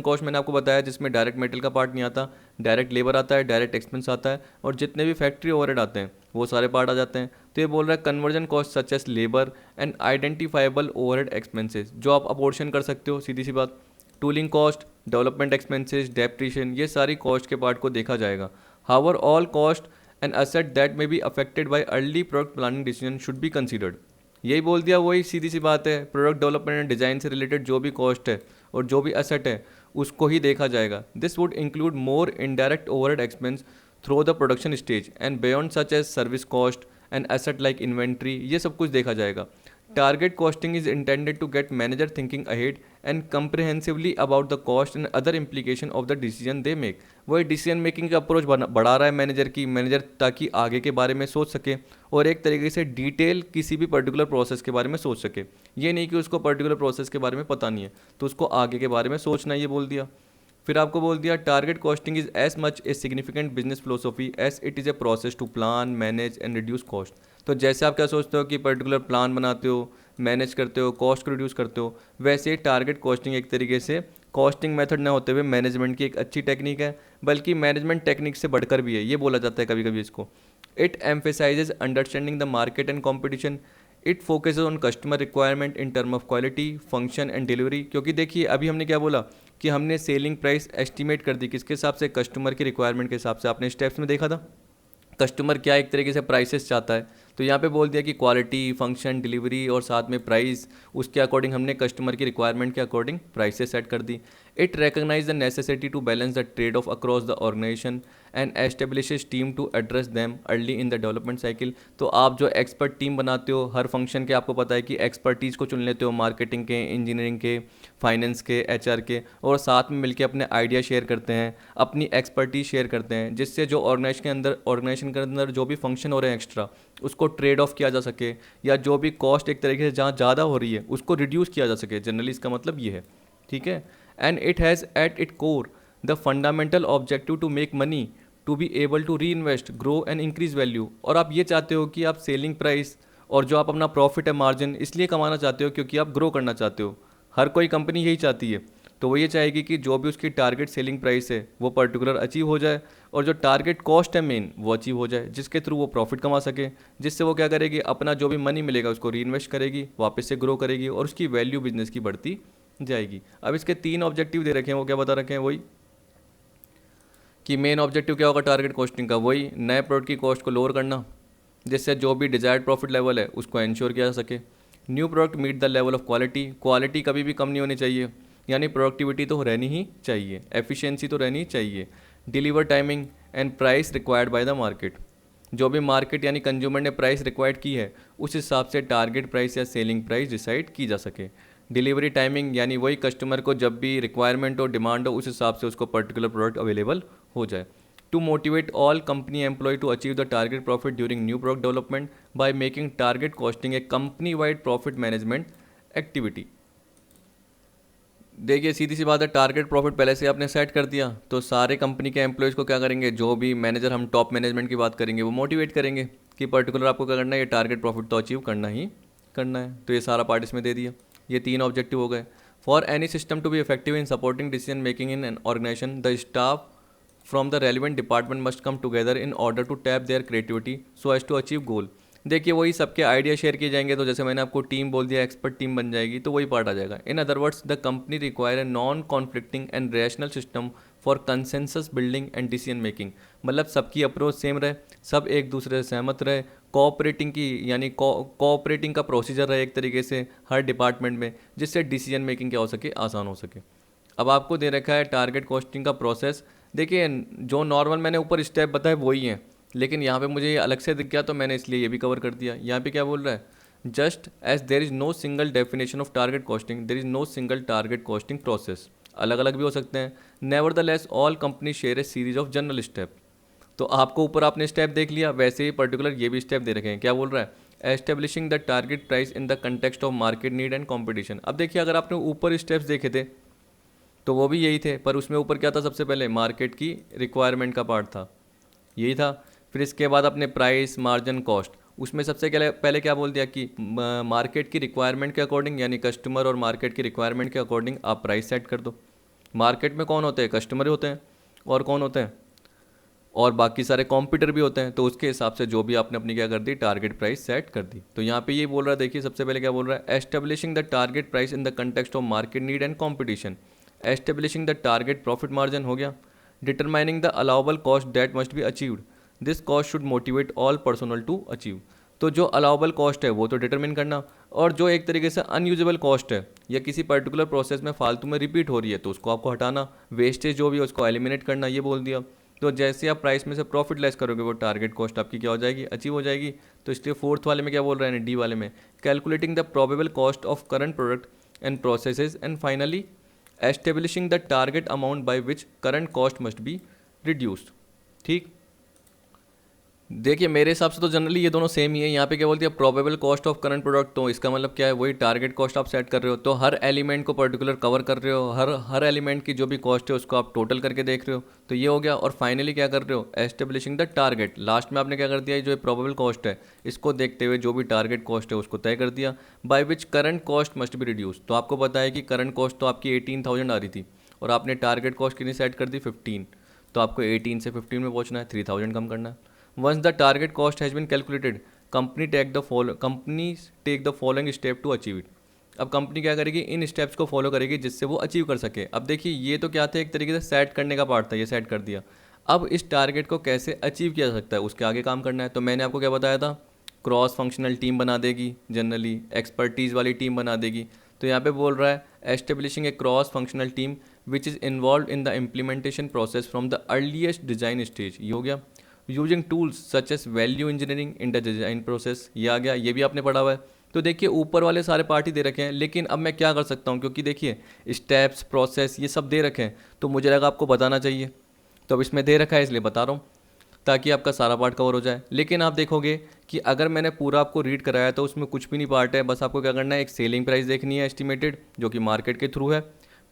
cost मैंने आपको बताया जिसमें डायरेक्ट मेटल का पार्ट नहीं आता, डायरेक्ट लेबर आता है, डायरेक्ट एक्सपेंस आता है, और जितने भी फैक्ट्री ओवरहेड आते हैं वो सारे पार्ट आ जाते हैं। तो ये बोल रहा है conversion cost such as labour and identifiable overhead expenses, जो आप अपोर्शन कर सकते हो, सीधी सी बात। Tooling cost, development expenses, depreciation, ये सारी कॉस्ट के पार्ट को देखा जाएगा। However all cost and asset that may be affected by early product planning decision should be considered। यही बोल दिया, वही सीधी सी बात है, प्रोडक्ट डेवलपमेंट एंड डिज़ाइन से रिलेटेड जो भी कॉस्ट है और जो भी असेट है उसको ही देखा जाएगा। This would include more indirect overhead expense through the production stage and beyond such as service cost and asset like inventory, ये सब कुछ देखा जाएगा। Target costing is intended to get manager thinking ahead and comprehensively about the cost and other implication of the decision they make. वही डिसीजन मेकिंग का अप्रोच बढ़ा रहा है मैनेजर ताकि आगे के बारे में सोच सके और एक तरीके से डिटेल किसी भी पर्टिकुलर प्रोसेस के बारे में सोच सके। ये नहीं कि उसको पर्टिकुलर प्रोसेस के बारे में पता नहीं है तो उसको आगे के बारे में सोचना, ये बोल दिया। फिर आपको बोल दिया target costing is as much a significant business philosophy as it is a process to plan, manage and reduce cost. तो जैसे आप क्या सोचते हो कि पर्टिकुलर प्लान बनाते हो, मैनेज करते हो, कॉस्ट को रिड्यूस करते हो, वैसे टारगेट कॉस्टिंग एक तरीके से कॉस्टिंग मेथड ना होते हुए मैनेजमेंट की एक अच्छी टेक्निक है, बल्कि मैनेजमेंट टेक्निक से बढ़कर भी है, ये बोला जाता है कभी कभी इसको। It emphasises understanding the market and competition, it focuses on customer requirement in term of quality, function and delivery. क्योंकि देखिए अभी हमने क्या बोला कि हमने सेलिंग प्राइस एस्टिमेट कर दी किसके हिसाब से, कस्टमर की रिक्वायरमेंट के हिसाब से। आपने स्टेप्स में देखा था कस्टमर क्या एक तरीके से प्राइसेस चाहता है, तो यहाँ पे बोल दिया कि क्वालिटी, फंक्शन, डिलीवरी और साथ में प्राइस, उसके अकॉर्डिंग हमने कस्टमर की रिक्वायरमेंट के अकॉर्डिंग प्राइसेस सेट कर दी। It recognize the necessity to balance the trade off across the organization and establishes team to address them early in the development cycle. तो आप जो एक्सपर्ट टीम बनाते हो हर फंक्शन के, आपको पता है कि एक्सपर्टीज़ को चुन लेते हो, मार्केटिंग के, इंजीनियरिंग के, फाइनेंस के, एचआर के, और साथ में मिलकर अपने आइडिया शेयर करते हैं, अपनी एक्सपर्टीज शेयर करते हैं, जिससे जो ऑर्गेनाइजेशन के अंदर जो भी फंक्शन हो रहे हैं एक्स्ट्रा उसको ट्रेड ऑफ किया जा सके, या जो भी कॉस्ट एक तरीके से जहाँ ज़्यादा हो रही है उसको रिड्यूस किया जा सके। जनरली इसका मतलब ये है, ठीक है। And it has at it core the fundamental objective to make money, to be able to reinvest, grow and increase value. और आप ये चाहते हो कि आप सेलिंग प्राइस और जो आप अपना प्रॉफिट है, मार्जिन, इसलिए कमाना चाहते हो क्योंकि आप ग्रो करना चाहते हो। हर कोई कंपनी यही चाहती है, तो वो ये चाहेगी कि जो भी उसकी टारगेट सेलिंग प्राइस है वो पर्टिकुलर अचीव हो जाए, और जो टारगेट कॉस्ट है मेन वो अचीव हो जाए, जिसके थ्रू वो प्रॉफिट कमा सके, जिससे वो क्या करेगी, अपना जो भी मनी मिलेगा उसको री इन्वेस्ट करेगी, वापस से ग्रो करेगी और उसकी वैल्यू बिजनेस की बढ़ती जाएगी। अब इसके 3 ऑब्जेक्टिव दे रखे हैं, वो क्या बता रखे हैं, वही कि मेन ऑब्जेक्टिव क्या होगा टारगेट कॉस्टिंग का, वही नए प्रोडक्ट की कॉस्ट को लोअर करना, जिससे जो भी डिजायर्ड प्रॉफिट लेवल है उसको इंश्योर किया जा सके। New product meet the level of quality कभी भी कम नहीं होनी चाहिए, यानी प्रोडक्टिविटी तो रहनी ही चाहिए, एफिशिएंसी तो रहनी ही चाहिए। Deliver timing and price required by the market, जो भी मार्केट यानी कंज्यूमर ने प्राइस रिक्वायर्ड की है उस हिसाब से टारगेट प्राइस या सेलिंग प्राइस डिसाइड की जा सके। डिलीवरी टाइमिंग यानी वही कस्टमर को जब भी रिक्वायरमेंट हो, डिमांड हो, उस हिसाब से उसको पर्टिकुलर प्रोडक्ट अवेलेबल हो जाए। To motivate all company employ to achieve the target profit during new product development by making target costing a company wide profit management activity. देखिए सीधी सी बात है, टारगेट प्रॉफिट पहले से आपने सेट कर दिया तो सारे कंपनी के एम्प्लॉयज़ को क्या करेंगे, जो भी मैनेजर, हम टॉप मैनेजमेंट की बात करेंगे, वो मोटिवेट करेंगे कि पर्टिकुलर आपको क्या करना है, ये टारगेट प्रॉफिट तो अचीव करना ही करना है। तो ये सारा पार्ट इसमें दे दिया, ये 3 ऑब्जेक्टिव हो गए। For any system to be effective in supporting decision making in an organization, the staff from the relevant department must come together in order to tap their creativity so as to achieve goal. देखिए वही सबके आइडिया शेयर किए जाएंगे, तो जैसे मैंने आपको टीम बोल दिया, एक्सपर्ट टीम बन जाएगी, तो वही पार्ट आ जाएगा। In other words the company require a non conflicting and rational system for consensus building and decision making, मतलब सबकी अप्रोच सेम रहे, सब एक दूसरे से सहमत रहे, कोऑपरेटिंग की यानी कोऑपरेटिंग का प्रोसीजर रहे एक तरीके से हर डिपार्टमेंट में, जिससे डिसीजन मेकिंग क्या हो सके, आसान हो सके। अब आपको दे रखा है टारगेट कॉस्टिंग का प्रोसेस। देखिए जो नॉर्मल मैंने ऊपर स्टेप बताए वही हैं, लेकिन यहाँ पे मुझे ये अलग से दिख गया तो मैंने इसलिए ये भी कवर कर दिया। यहाँ पे क्या बोल रहा है, just as there is no single definition of target costing there is no single target costing process, अलग अलग भी हो सकते हैं। Nevertheless all company share a series of general step. तो आपको ऊपर आपने स्टेप देख लिया, वैसे ही पर्टिकुलर ये भी स्टेप दे रखे हैं। क्या बोल रहा है, establishing the target price in the context of market need and competition. अब देखिए अगर आपने ऊपर स्टेप्स देखे थे तो वो भी यही थे, पर उसमें ऊपर क्या था, सबसे पहले मार्केट की रिक्वायरमेंट का पार्ट था, यही था। फिर इसके बाद अपने प्राइस, मार्जिन, कॉस्ट, उसमें सबसे पहले क्या बोल दिया कि मार्केट की रिक्वायरमेंट के अकॉर्डिंग, यानी कस्टमर और मार्केट की रिक्वायरमेंट के अकॉर्डिंग आप प्राइस सेट कर दो। मार्केट में कौन होते हैं? कस्टमर ही होते हैं। और कौन होते हैं? और बाकी सारे कॉम्पिटिटर भी होते हैं। तो उसके हिसाब से जो भी आपने अपनी क्या कर दी, टारगेट प्राइस सेट कर दी। तो यहाँ पे ये बोल रहा है, देखिए सबसे पहले क्या बोल रहा है, establishing the target price in the context of market need and competition. Establishing the target profit margin हो गया। Determining the allowable cost that must be achieved, this cost should motivate all personnel to achieve. तो जो अलाउबल कॉस्ट है वो तो डिटरमिन करना, और जो एक तरीके से अनयूजेबल कॉस्ट है या किसी पर्टिकुलर प्रोसेस में फालतू में रिपीट हो रही है तो उसको आपको हटाना, वेस्टेज जो भी है उसको एलिमिनेट करना, ये बोल दिया। तो जैसे आप प्राइस में से प्रॉफिट लेस करोगे वो टारगेट कॉस्ट आपकी क्या हो जाएगी, अचीव हो जाएगी। तो इसलिए फोर्थ वाले में क्या बोल रहे हैं, डी वाले में, calculating the probable cost of current product and processes and finally establishing the target amount by which current cost must be reduced. ठीक, देखिए मेरे हिसाब से तो जनरली ये दोनों सेम ही है। यहाँ पे क्या बोलती है, probable cost of current product, तो इसका मतलब क्या है, वही टारगेट कॉस्ट आप सेट कर रहे हो। तो हर एलिमेंट को पर्टिकुलर कवर कर रहे हो, हर एलिमेंट की जो भी कॉस्ट है उसको आप टोटल करके देख रहे हो। तो ये हो गया। और फाइनली क्या कर रहे हो, एस्टेब्लिशिंग द टारगेट, लास्ट में आपने क्या कर दिया, जो प्रोबेबल कॉस्ट है इसको देखते हुए जो भी टारगेट कॉस्ट है उसको तय कर दिया, by which current cost must be reduce. तो आपको पता है कि करंट कॉस्ट तो आपकी 18,000 आ रही थी और आपने टारगेट कॉस्ट कितनी सेट कर दी, 15। तो आपको 18 से 15 में पहुँचना है, 3,000 कम करना है। Once the target cost has been calculated, companies take the following step to achieve it. अब कंपनी क्या करेगी, इन स्टेप्स को फॉलो करेगी जिससे वो अचीव कर सके। अब देखिए ये तो क्या था, एक तरीके से सेट करने का पार्ट था, ये सेट कर दिया। अब इस टारगेट को कैसे अचीव किया जा सकता है उसके आगे काम करना है। तो मैंने आपको क्या बताया था, क्रॉस फंक्शनल टीम बना देगी, जनरली एक्सपर्टीज़ वाली टीम बना देगी। तो यहाँ पे बोल रहा है establishing A cross functional team which is involve in the implementation process from the earliest design stage, ये हो गया। Using tools such as value engineering in the design process, ये आ गया, ये भी आपने पढ़ा हुआ है। तो देखिए ऊपर वाले सारे पार्ट ही दे रखे हैं, लेकिन अब मैं क्या कर सकता हूँ, क्योंकि देखिए स्टेप्स प्रोसेस ये सब दे रखे हैं तो मुझे लगा आपको बताना चाहिए, तो अब इसमें दे रखा है इसलिए बता रहा हूँ ताकि आपका सारा पार्ट कवर हो जाए। लेकिन आप देखोगे कि अगर मैंने पूरा आपको रीड कराया तो उसमें कुछ भी नहीं पार्ट है, बस आपको क्या करना है, एक सेलिंग प्राइस देखनी है एस्टिमेटेड जो कि मार्केट के थ्रू है,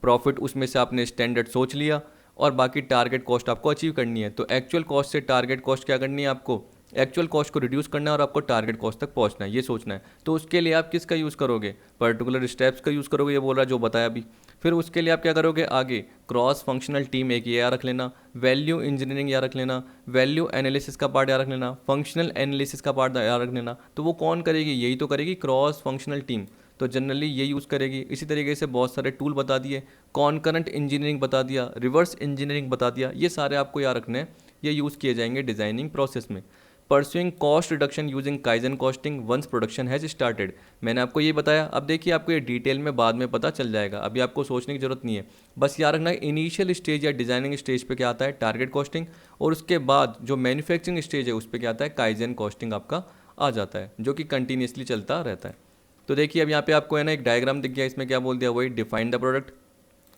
प्रॉफिट उसमें से आपने स्टैंडर्ड सोच लिया, और बाकी टारगेट कॉस्ट आपको अचीव करनी है। तो एक्चुअल कॉस्ट से टारगेट कॉस्ट क्या करनी है, आपको एक्चुअल कॉस्ट को रिड्यूस करना है और आपको टारगेट कॉस्ट तक पहुंचना है, ये सोचना है। तो उसके लिए आप किसका यूज़ करोगे, पर्टिकुलर स्टेप्स का यूज़ करोगे, ये बोल रहा है जो बताया अभी। फिर उसके लिए आप क्या करोगे आगे, क्रॉस फंक्शनल टीम एक ये याद रख लेना, वैल्यू इंजीनियरिंग याद रख लेना, वैल्यू एनालिसिस का पार्ट याद रख लेना, फंक्शनल एनालिसिस का पार्ट याद रख लेना। तो वो कौन करेगी, यही तो करेगी क्रॉस फंक्शनल टीम, तो जनरली ये यूज़ करेगी। इसी तरीके से बहुत सारे टूल बता दिए, कॉन्करेंट इंजीनियरिंग बता दिया, रिवर्स इंजीनियरिंग बता दिया, ये सारे आपको याद रखने हैं, ये यूज़ किए जाएंगे डिज़ाइनिंग प्रोसेस में। Pursuing cost reduction using kaizen costing once production has started, मैंने आपको ये बताया। अब देखिए आपको ये डिटेल में बाद में पता चल जाएगा, अभी आपको सोचने की जरूरत नहीं है, बस याद रखना इनिशियल स्टेज या डिज़ाइनिंग स्टेज पे क्या आता है, टारगेट कॉस्टिंग, और उसके बाद जो मैन्युफैक्चरिंग स्टेज है उस पर क्या आता है, काइजन कॉस्टिंग आपका आ जाता है, जो कि कंटिन्यूसली चलता रहता है। तो देखिए अब यहाँ पे आपको है ना एक डायग्राम दिख गया, इसमें क्या बोल दिया, वही डिफाइन द प्रोडक्ट।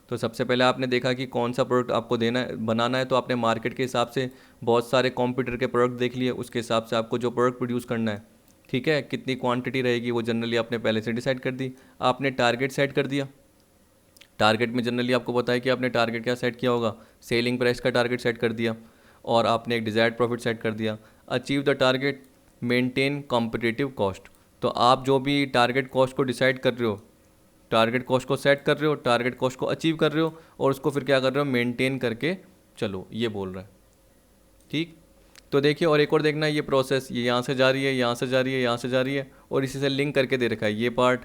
तो सबसे पहले आपने देखा कि कौन सा प्रोडक्ट आपको देना है, बनाना है, तो आपने मार्केट के हिसाब से बहुत सारे कॉम्पिटिटर के प्रोडक्ट देख लिए, उसके हिसाब से आपको जो प्रोडक्ट प्रोड्यूस करना है, ठीक है, कितनी क्वांटिटी रहेगी वो जनरली आपने पहले से डिसाइड कर दी। आपने टारगेट सेट कर दिया, टारगेट में जनरली आपको पता है कि आपने टारगेट क्या सेट किया होगा, सेलिंग प्राइस का टारगेट सेट कर दिया, और आपने एक डिजायर्ड प्रॉफिट सेट कर दिया। Achieve the target, maintain competitive cost, तो आप जो भी टारगेट कॉस्ट को डिसाइड कर रहे हो, टारगेट कॉस्ट को सेट कर रहे हो, टारगेट कॉस्ट को अचीव कर रहे हो, और उसको फिर क्या कर रहे हो, मेंटेन करके चलो, ये बोल रहा है। ठीक, तो देखिए और एक और देखना है, ये प्रोसेस ये यहाँ से जा रही है, यहाँ से जा रही है, यहाँ से जा रही है, और इसी से लिंक करके दे रखा है ये पार्ट,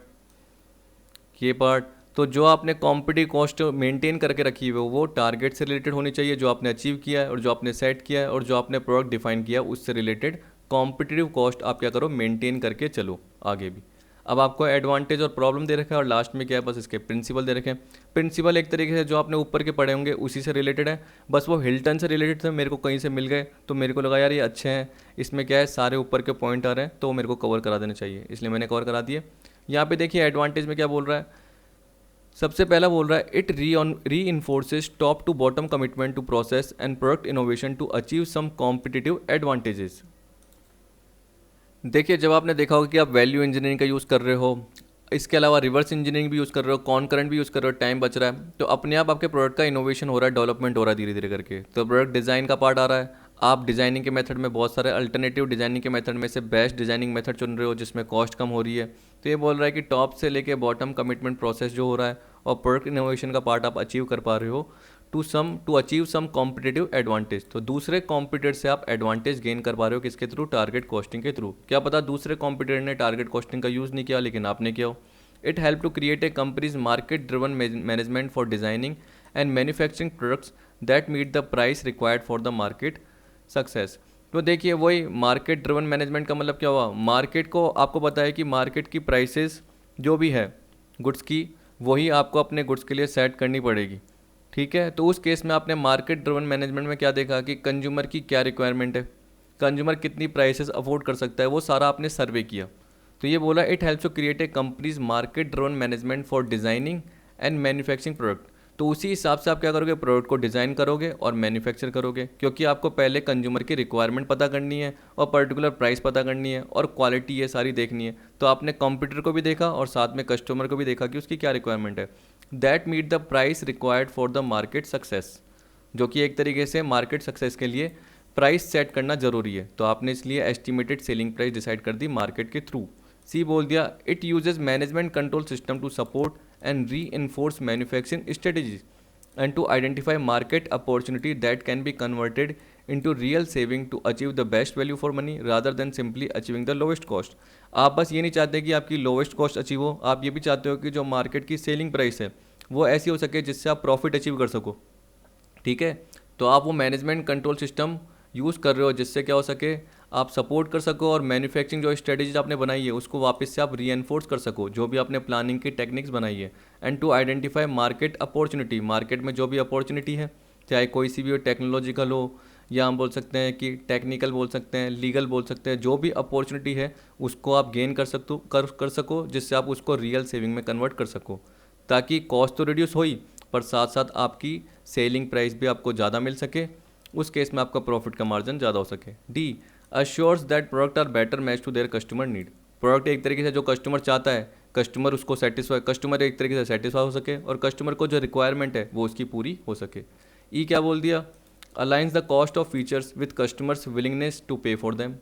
ये पार्ट। तो जो आपने कॉम्पिटिटिव कॉस्ट मेंटेन करके रखी है वो टारगेट से रिलेटेड होनी चाहिए, जो आपने अचीव किया है और जो आपने सेट किया है, और जो आपने प्रोडक्ट डिफाइन किया है उससे रिलेटेड कॉम्पिटिटिव कॉस्ट आप क्या करो, मेंटेन करके चलो आगे भी। अब आपको एडवांटेज और प्रॉब्लम दे रखा है, और लास्ट में क्या है, बस इसके प्रिंसिपल दे रखे हैं। प्रिंसिपल एक तरीके से जो आपने ऊपर के पढ़े होंगे उसी से रिलेटेड है, बस वो हिल्टन से रिलेटेड थे, मेरे को कहीं से मिल गए तो मेरे को लगा यार ये अच्छे हैं, इसमें क्या है सारे ऊपर के पॉइंट आ रहे हैं तो मेरे को कवर करा देने चाहिए, इसलिए मैंने कवर करा दिए। यहाँ पे देखिए एडवांटेज में क्या बोल रहा है, सबसे पहला बोल रहा है it reinforces top to bottom commitment to process and product innovation to achieve some competitive advantages. देखिए जब आपने देखा होगा कि आप वैल्यू इंजीनियरिंग का यूज़ कर रहे हो, इसके अलावा रिवर्स इंजीनियरिंग भी यूज़ कर रहे हो, कॉन्करेंट भी यूज़ कर रहे हो, टाइम बच रहा है, तो अपने आप आपके प्रोडक्ट का इनोवेशन हो रहा है, डेवलपमेंट हो रहा है धीरे धीरे करके। तो प्रोडक्ट डिज़ाइन का पार्ट आ रहा है, आप डिज़ाइनिंग के मेथड में बहुत सारे अल्टरनेटिव डिज़ाइनिंग के मेथड में से बेस्ट डिज़ाइनिंग मेथड चुन रहे हो जिसमें कॉस्ट कम हो रही है। तो ये बोल रहा है कि टॉप से लेके बॉटम कमिटमेंट प्रोसेस जो हो रहा है और प्रोडक्ट इनोवेशन का पार्ट आप अचीव कर पा रहे हो to achieve some competitive advantage. तो दूसरे कॉम्पिटिटर से आप एडवांटेज गेन कर पा रहे हो किसके थ्रू? टारगेट कॉस्टिंग के थ्रू। क्या पता दूसरे कॉम्पिटिटर ने टारगेट कॉस्टिंग का यूज़ नहीं किया लेकिन आपने किया हो। It help to create a company's market driven management for designing and manufacturing products that meet the price required for the market success. तो देखिए वही मार्केट ड्रिवन मैनेजमेंट का मतलब क्या हुआ? मार्केट को आपको पता है कि मार्केट की प्राइसेस जो भी है गुड्स की, वही आपको अपने गुड्स के लिए सेट करनी पड़ेगी। ठीक है, तो उस केस में आपने मार्केट ड्रिवन मैनेजमेंट में क्या देखा कि कंज्यूमर की क्या रिक्वायरमेंट है, कंज्यूमर कितनी प्राइसेस अफोर्ड कर सकता है, वो सारा आपने सर्वे किया। तो ये बोला it helps to create a company's market driven management for designing and manufacturing product. तो उसी हिसाब से आप क्या करोगे? प्रोडक्ट को डिज़ाइन करोगे और मैन्युफैक्चर करोगे, क्योंकि आपको पहले कंज्यूमर की रिक्वायरमेंट पता करनी है और पर्टिकुलर प्राइस पता करनी है और क्वालिटी ये सारी देखनी है। तो आपने कंप्यूटर को भी देखा और साथ में कस्टमर को भी देखा कि उसकी क्या रिक्वायरमेंट है। That meet the price required for the market success, जो कि एक तरीके से मार्केट सक्सेस के लिए प्राइस सेट करना जरूरी है। तो आपने इसलिए एस्टिमेटेड सेलिंग प्राइस डिसाइड कर दी मार्केट के थ्रू। सी बोल दिया it uses management control system to support and reinforce manufacturing strategies and to identify market opportunity that can be converted into real saving to achieve the best value for money rather than simply achieving the lowest cost। आप बस ये नहीं चाहते कि आपकी लोवेस्ट कॉस्ट अचीव हो, आप ये भी चाहते हो कि जो मार्केट की सेलिंग प्राइस है वो ऐसी हो सके जिससे आप प्रॉफिट अचीव कर सको। ठीक है, तो आप वो मैनेजमेंट कंट्रोल सिस्टम यूज़ कर रहे हो जिससे क्या हो सके, आप सपोर्ट कर सको और मैन्युफैक्चरिंग जो स्ट्रेटेजीज आपने बनाई है उसको वापस से आप रीएनफोर्स कर सको, जो भी आपने प्लानिंग की टेक्निक्स बनाई है। And to identify market opportunity, market में जो भी अपॉर्चुनिटी है चाहे कोई सी भी हो, टेक्नोलॉजिकल हो या हम बोल सकते हैं कि टेक्निकल बोल सकते हैं, लीगल बोल सकते हैं, जो भी अपॉर्चुनिटी है उसको आप गेन कर सको जिससे आप उसको रियल सेविंग में कन्वर्ट कर सको, ताकि कॉस्ट तो रिड्यूस हो ही पर साथ साथ आपकी सेलिंग प्राइस भी आपको ज़्यादा मिल सके, उस केस में आपका प्रॉफिट का मार्जिन ज़्यादा हो सके। डी assures that product are better match to their customer need. Product एक तरीके से जो कस्टमर चाहता है, कस्टमर एक तरीके से सेटिस्फाई हो सके और कस्टमर को जो रिक्वायरमेंट है वो उसकी पूरी हो सके। ई क्या बोल दिया? Aligns the cost of features with customers willingness to pay for them.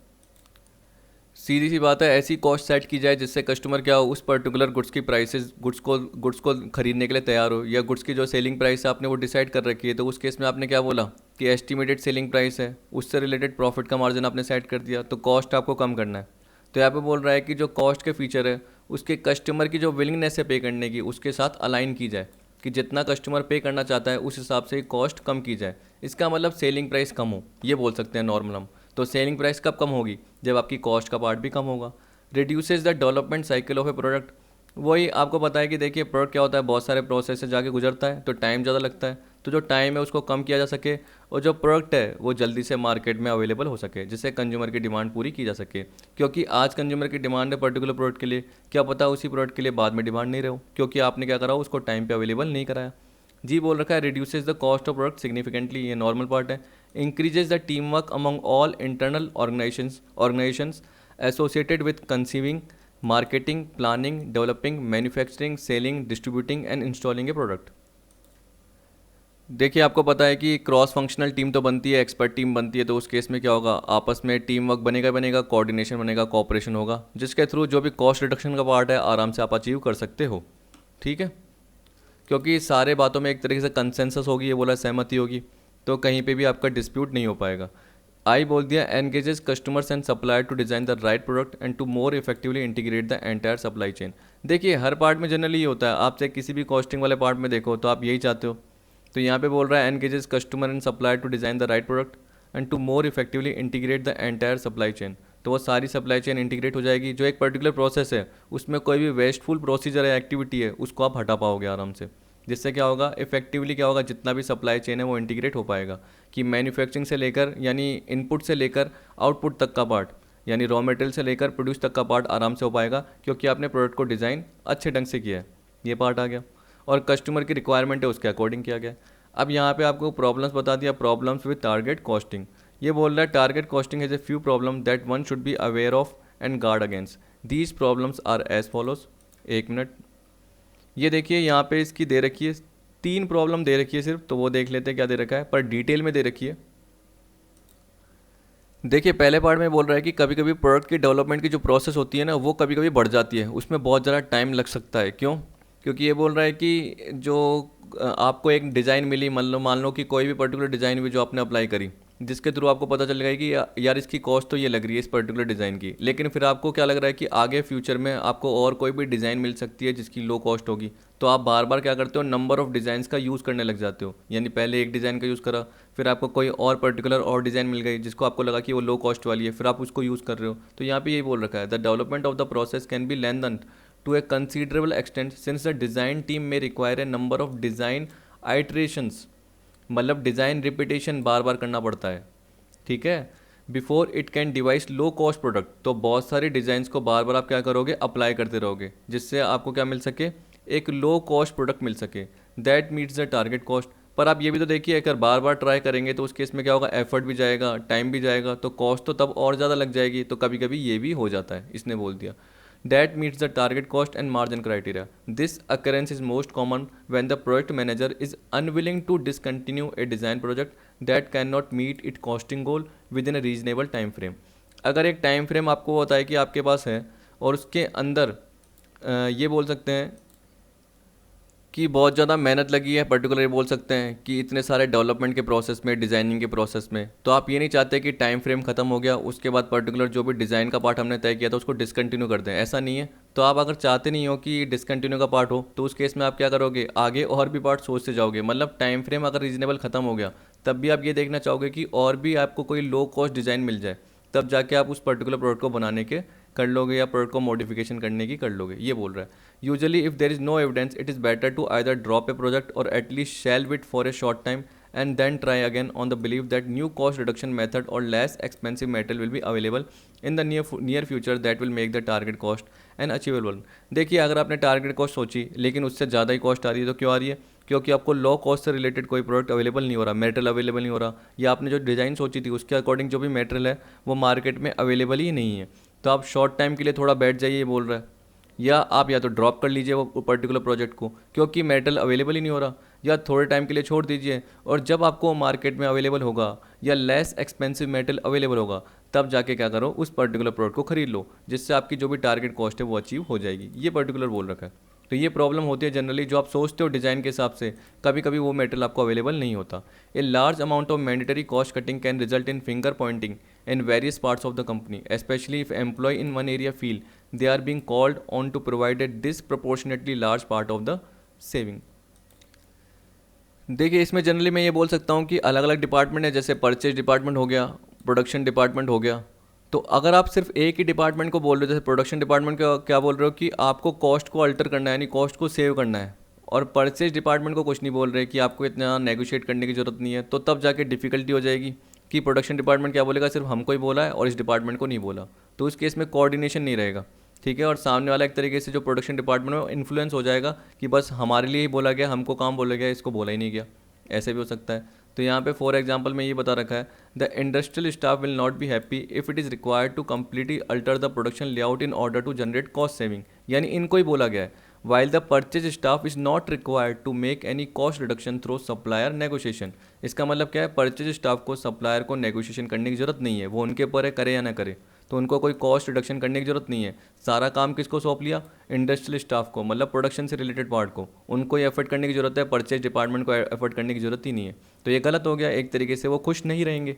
सीधी सी बात है, ऐसी कॉस्ट सेट की जाए जिससे कस्टमर क्या हो, उस पर्टिकुलर गुड्स की प्राइसेस गुड्स को खरीदने के लिए तैयार हो, या गुड्स की जो सेलिंग प्राइस है आपने वो डिसाइड कर रखी है। तो उस केस में आपने क्या बोला कि एस्टिमेटेड सेलिंग प्राइस है, उससे रिलेटेड प्रॉफिट का मार्जिन आपने सेट कर दिया, तो कॉस्ट आपको कम करना है। तो यहाँ पे बोल रहा है कि जो कॉस्ट के फीचर है उसके कस्टमर की जो विलिंगनेस है पे करने की उसके साथ अलाइन की जाए, कि जितना कस्टमर पे करना चाहता है उस हिसाब से कॉस्ट कम की जाए। इसका मतलब सेलिंग प्राइस कम हो, ये बोल सकते हैं नॉर्मल हम। तो सेलिंग प्राइस कब कम होगी? जब आपकी कॉस्ट का पार्ट भी कम होगा। Reduces the development cycle of a product. वही आपको पता है कि देखिए प्रोडक्ट क्या होता है, बहुत सारे प्रोसेस से जाके गुजरता है तो टाइम ज़्यादा लगता है। तो जो टाइम है उसको कम किया जा सके और जो प्रोडक्ट है वो जल्दी से मार्केट में अवेलेबल हो सके, जिससे कंज्यूमर की डिमांड पूरी की जा सके। क्योंकि आज कंज्यूमर की डिमांड है पर्टिकुलर प्रोडक्ट के लिए, क्या पता उसी प्रोडक्ट के लिए बाद में डिमांड नहीं रहो, क्योंकि आपने क्या करा, उसको टाइम पे अवेलेबल नहीं कराया। जी बोल रखा है reduces the cost of product significantly, ये नॉर्मल पार्ट है। Increases the team work among all internal organisations associated with conceiving, marketing, planning, developing, manufacturing, selling, distributing and installing A product. देखिए आपको पता है कि क्रॉस फंक्शनल टीम तो बनती है, एक्सपर्ट टीम बनती है, तो उस केस में क्या होगा, आपस में टीम वर्क बनेगा, कोऑर्डिनेशन बनेगा, कोऑपरेशन होगा, जिसके थ्रू जो भी कॉस्ट रिडक्शन का पार्ट है आराम से आप अचीव कर सकते हो। ठीक है, क्योंकि सारे बातों में एक तरीके से कंसेंसस होगी, ये बोला सहमति होगी, तो कहीं पे भी आपका डिस्प्यूट नहीं हो पाएगा। आई बोल दिया engages customers and supplier to design the right product and to more effectively integrate the entire supply chain. देखिए हर पार्ट में जनरली ये होता है, आप चाहे किसी भी कॉस्टिंग वाले पार्ट में देखो तो आप यही चाहते हो। तो यहाँ पे बोल रहा है engages customer and supplier to design the right product and to more effectively integrate the entire supply chain. तो वो सारी सप्लाई चेन इंटीग्रेट हो जाएगी, जो एक पर्टिकुलर प्रोसेस है उसमें कोई भी वेस्टफुल प्रोसीजर या एक्टिविटी है उसको आप हटा पाओगे आराम से, जिससे क्या होगा, इफेक्टिवली क्या होगा, जितना भी सप्लाई चेन है वो इंटीग्रेट हो पाएगा, कि मैन्युफैक्चरिंग से लेकर यानी इनपुट से लेकर आउटपुट तक का पार्ट, यानी रॉ मटेरियल से लेकर प्रोड्यूस तक का पार्ट आराम से हो पाएगा, क्योंकि आपने प्रोडक्ट को डिज़ाइन अच्छे ढंग से किया है। ये पार्ट आ गया, और कस्टमर की रिक्वायरमेंट है उसके अकॉर्डिंग किया गया। अब यहाँ पे आपको प्रॉब्लम्स बता दिया, प्रॉब्लम्स विद टारगेट कॉस्टिंग। ये बोल रहा है target costing has a few problem that one should be aware of and guard against. These problems are as follows. एक मिनट, ये देखिए यहाँ पे इसकी दे रखी है 3 प्रॉब्लम दे रखी है सिर्फ, तो वो देख लेते हैं क्या दे रखा है, पर डिटेल में दे रखी है। देखिए पहले पार्ट में बोल रहा है कि कभी कभी प्रोडक्ट की डेवलपमेंट की जो प्रोसेस होती है ना वो कभी कभी बढ़ जाती है, उसमें बहुत ज़्यादा टाइम लग सकता है। क्यों? क्योंकि ये बोल रहा है कि जो आपको एक डिज़ाइन मिली, मान लो कि कोई भी पर्टिकुलर डिज़ाइन हुई जो आपने अप्लाई करी, जिसके थ्रू आपको पता चल गया कि यार इसकी कॉस्ट तो ये लग रही है इस पर्टिकुलर डिज़ाइन की, लेकिन फिर आपको क्या लग रहा है कि आगे फ्यूचर में आपको और कोई भी डिज़ाइन मिल सकती है जिसकी लो कॉस्ट होगी, तो आप बार बार क्या करते हो, नंबर ऑफ डिज़ाइंस का यूज़ करने लग जाते हो। यानी पहले एक डिज़ाइन का यूज़ करा, फिर आपको कोई और पर्टिकुलर और डिज़ाइन मिल गई जिसको आपको लगा कि वो लो कॉस्ट वाली है, फिर आप उसको यूज़ कर रहे हो। तो यहाँ पे यही बोल रखा है, the development of the process can be lengthen to a considerable extent since the design team में require a number of design iterations, मतलब डिज़ाइन रिपीटेशन बार बार करना पड़ता है, ठीक है, before it can devise low cost product. तो बहुत सारे डिज़ाइंस को बार बार आप क्या करोगे, अप्लाई करते रहोगे, जिससे आपको क्या मिल सके, एक लो कॉस्ट प्रोडक्ट मिल सके that meets the target cost. पर आप ये भी तो देखिए, अगर बार बार ट्राई करेंगे तो उस केस में क्या होगा, एफर्ट भी जाएगा, टाइम भी जाएगा, तो कॉस्ट तो तब और ज़्यादा लग जाएगी। तो कभी कभी ये भी हो जाता है, इसने बोल दिया that meets the target cost and margin criteria. This occurrence is most common when the project manager is unwilling to discontinue a design project that cannot meet its costing goal within a reasonable time frame. अगर एक टाइम फ्रेम आपको होता है कि आपके पास है और उसके अंदर ये बोल सकते हैं कि बहुत ज़्यादा मेहनत लगी है, पर्टिकुलर बोल सकते हैं कि इतने सारे डेवलपमेंट के प्रोसेस में, डिज़ाइनिंग के प्रोसेस में, तो आप ये नहीं चाहते कि टाइम फ्रेम खत्म हो गया उसके बाद पर्टिकुलर जो भी डिज़ाइन का पार्ट हमने तय किया था उसको डिसकंटिन्यू कर दें, ऐसा नहीं है। तो आप अगर चाहते नहीं हो कि डिसकंटिन्यू का पार्ट हो तो उस केस में आप क्या करोगे, आगे और भी पार्ट सोचते जाओगे। मतलब टाइम फ्रेम अगर रीजनेबल खत्म हो गया तब भी आप ये देखना चाहोगे कि और भी आपको कोई लो कॉस्ट डिज़ाइन मिल जाए, तब जाके आप उस पर्टिकुलर प्रोडक्ट को बनाने के कर लोगे या प्रोडक्ट को मॉडिफिकेशन करने की कर लोगे, ये बोल रहा है। Usually if there is no evidence it is better to either drop a project और at least shelve it for a short time and then try again on the belief that new cost reduction method or less expensive metal will be available in the near future that will make the target cost and achievable। देखिए अगर आपने टारगेट कॉस्ट सोची लेकिन उससे ज़्यादा ही कॉस्ट आ रही है, तो क्यों आ रही है? क्योंकि आपको लो कॉस्ट से रिलेटेड कोई प्रोडक्ट अवेलेबल नहीं हो रहा, मेटेरियल अवेलेबल नहीं हो रहा, या आपने जो डिज़ाइन सोची थी उसके अकॉर्डिंग जो भी मेटेरियल है वो मार्केट में अवेलेबल ही नहीं है। तो आप शॉर्ट टाइम के लिए थोड़ा बैठ जाइए, ये बोल रहा है, या आप या तो ड्रॉप कर लीजिए वो पर्टिकुलर प्रोजेक्ट को क्योंकि मेटल अवेलेबल ही नहीं हो रहा, या थोड़े टाइम के लिए छोड़ दीजिए और जब आपको मार्केट में अवेलेबल होगा या लेस एक्सपेंसिव मेटल अवेलेबल होगा तब जाके क्या करो, उस पर्टिकुलर प्रोडक्ट को खरीद लो, जिससे आपकी जो भी टारगेट कॉस्ट है वो अचीव हो जाएगी। ये पर्टिकुलर बोल रखा है। तो ये प्रॉब्लम होती है जनरली, जो आप सोचते हो डिज़ाइन के हिसाब से कभी कभी वो मेटल आपको अवेलेबल नहीं होता। A large amount of mandatory cost cutting can result in finger Poynting in various parts of the company, especially if employee in one area feel they are being called on to provide a disproportionately large part of the saving। देखिए इसमें जनरली मैं ये बोल सकता हूँ कि अलग अलग डिपार्टमेंट है, जैसे परचेज डिपार्टमेंट हो गया, प्रोडक्शन डिपार्टमेंट हो गया। तो अगर आप सिर्फ एक ही डिपार्टमेंट को बोल रहे हो, जैसे प्रोडक्शन डिपार्टमेंट का क्या बोल रहे हो कि आपको कॉस्ट को अल्टर करना है, यानी कॉस्ट को सेव करना है, और परचेज डिपार्टमेंट को कुछ नहीं बोल रहे कि आपको इतना नेगोशिएट करने की ज़रूरत नहीं है, तो तब जाके डिफ़िकल्टी हो जाएगी कि प्रोडक्शन डिपार्टमेंट क्या बोलेगा, सिर्फ हमको ही बोला है और इस डिपार्टमेंट को नहीं बोला, तो उस केस में कोऑर्डिनेशन नहीं रहेगा, ठीक है। और सामने वाला एक तरीके से जो प्रोडक्शन डिपार्टमेंट में इन्फ्लुएंस हो जाएगा कि बस हमारे लिए ही बोला गया, हमको काम बोला गया, इसको बोला ही नहीं गया, ऐसे भी हो सकता है। तो यहाँ पे फॉर एग्जांपल में ये बता रखा है, the industrial staff will not be happy if it is required to completely alter the production layout in order to generate cost saving, यानी इनको ही बोला गया है। while the purchase staff is not required to make any cost reduction through supplier negotiation। इसका मतलब क्या है, परचेज स्टाफ को सप्लायर को नेगोशिएशन करने की जरूरत नहीं है, वो उनके ऊपर है करे या ना करे, तो उनको कोई कॉस्ट रिडक्शन करने की जरूरत नहीं है। सारा काम किसको सौंप लिया, इंडस्ट्रियल स्टाफ को, मतलब प्रोडक्शन से रिलेटेड पार्ट को, उनको ही एफर्ट करने की जरूरत है, परचेज डिपार्टमेंट को एफर्ट करने की जरूरत ही नहीं है। तो ये गलत हो गया, एक तरीके से वो खुश नहीं रहेंगे।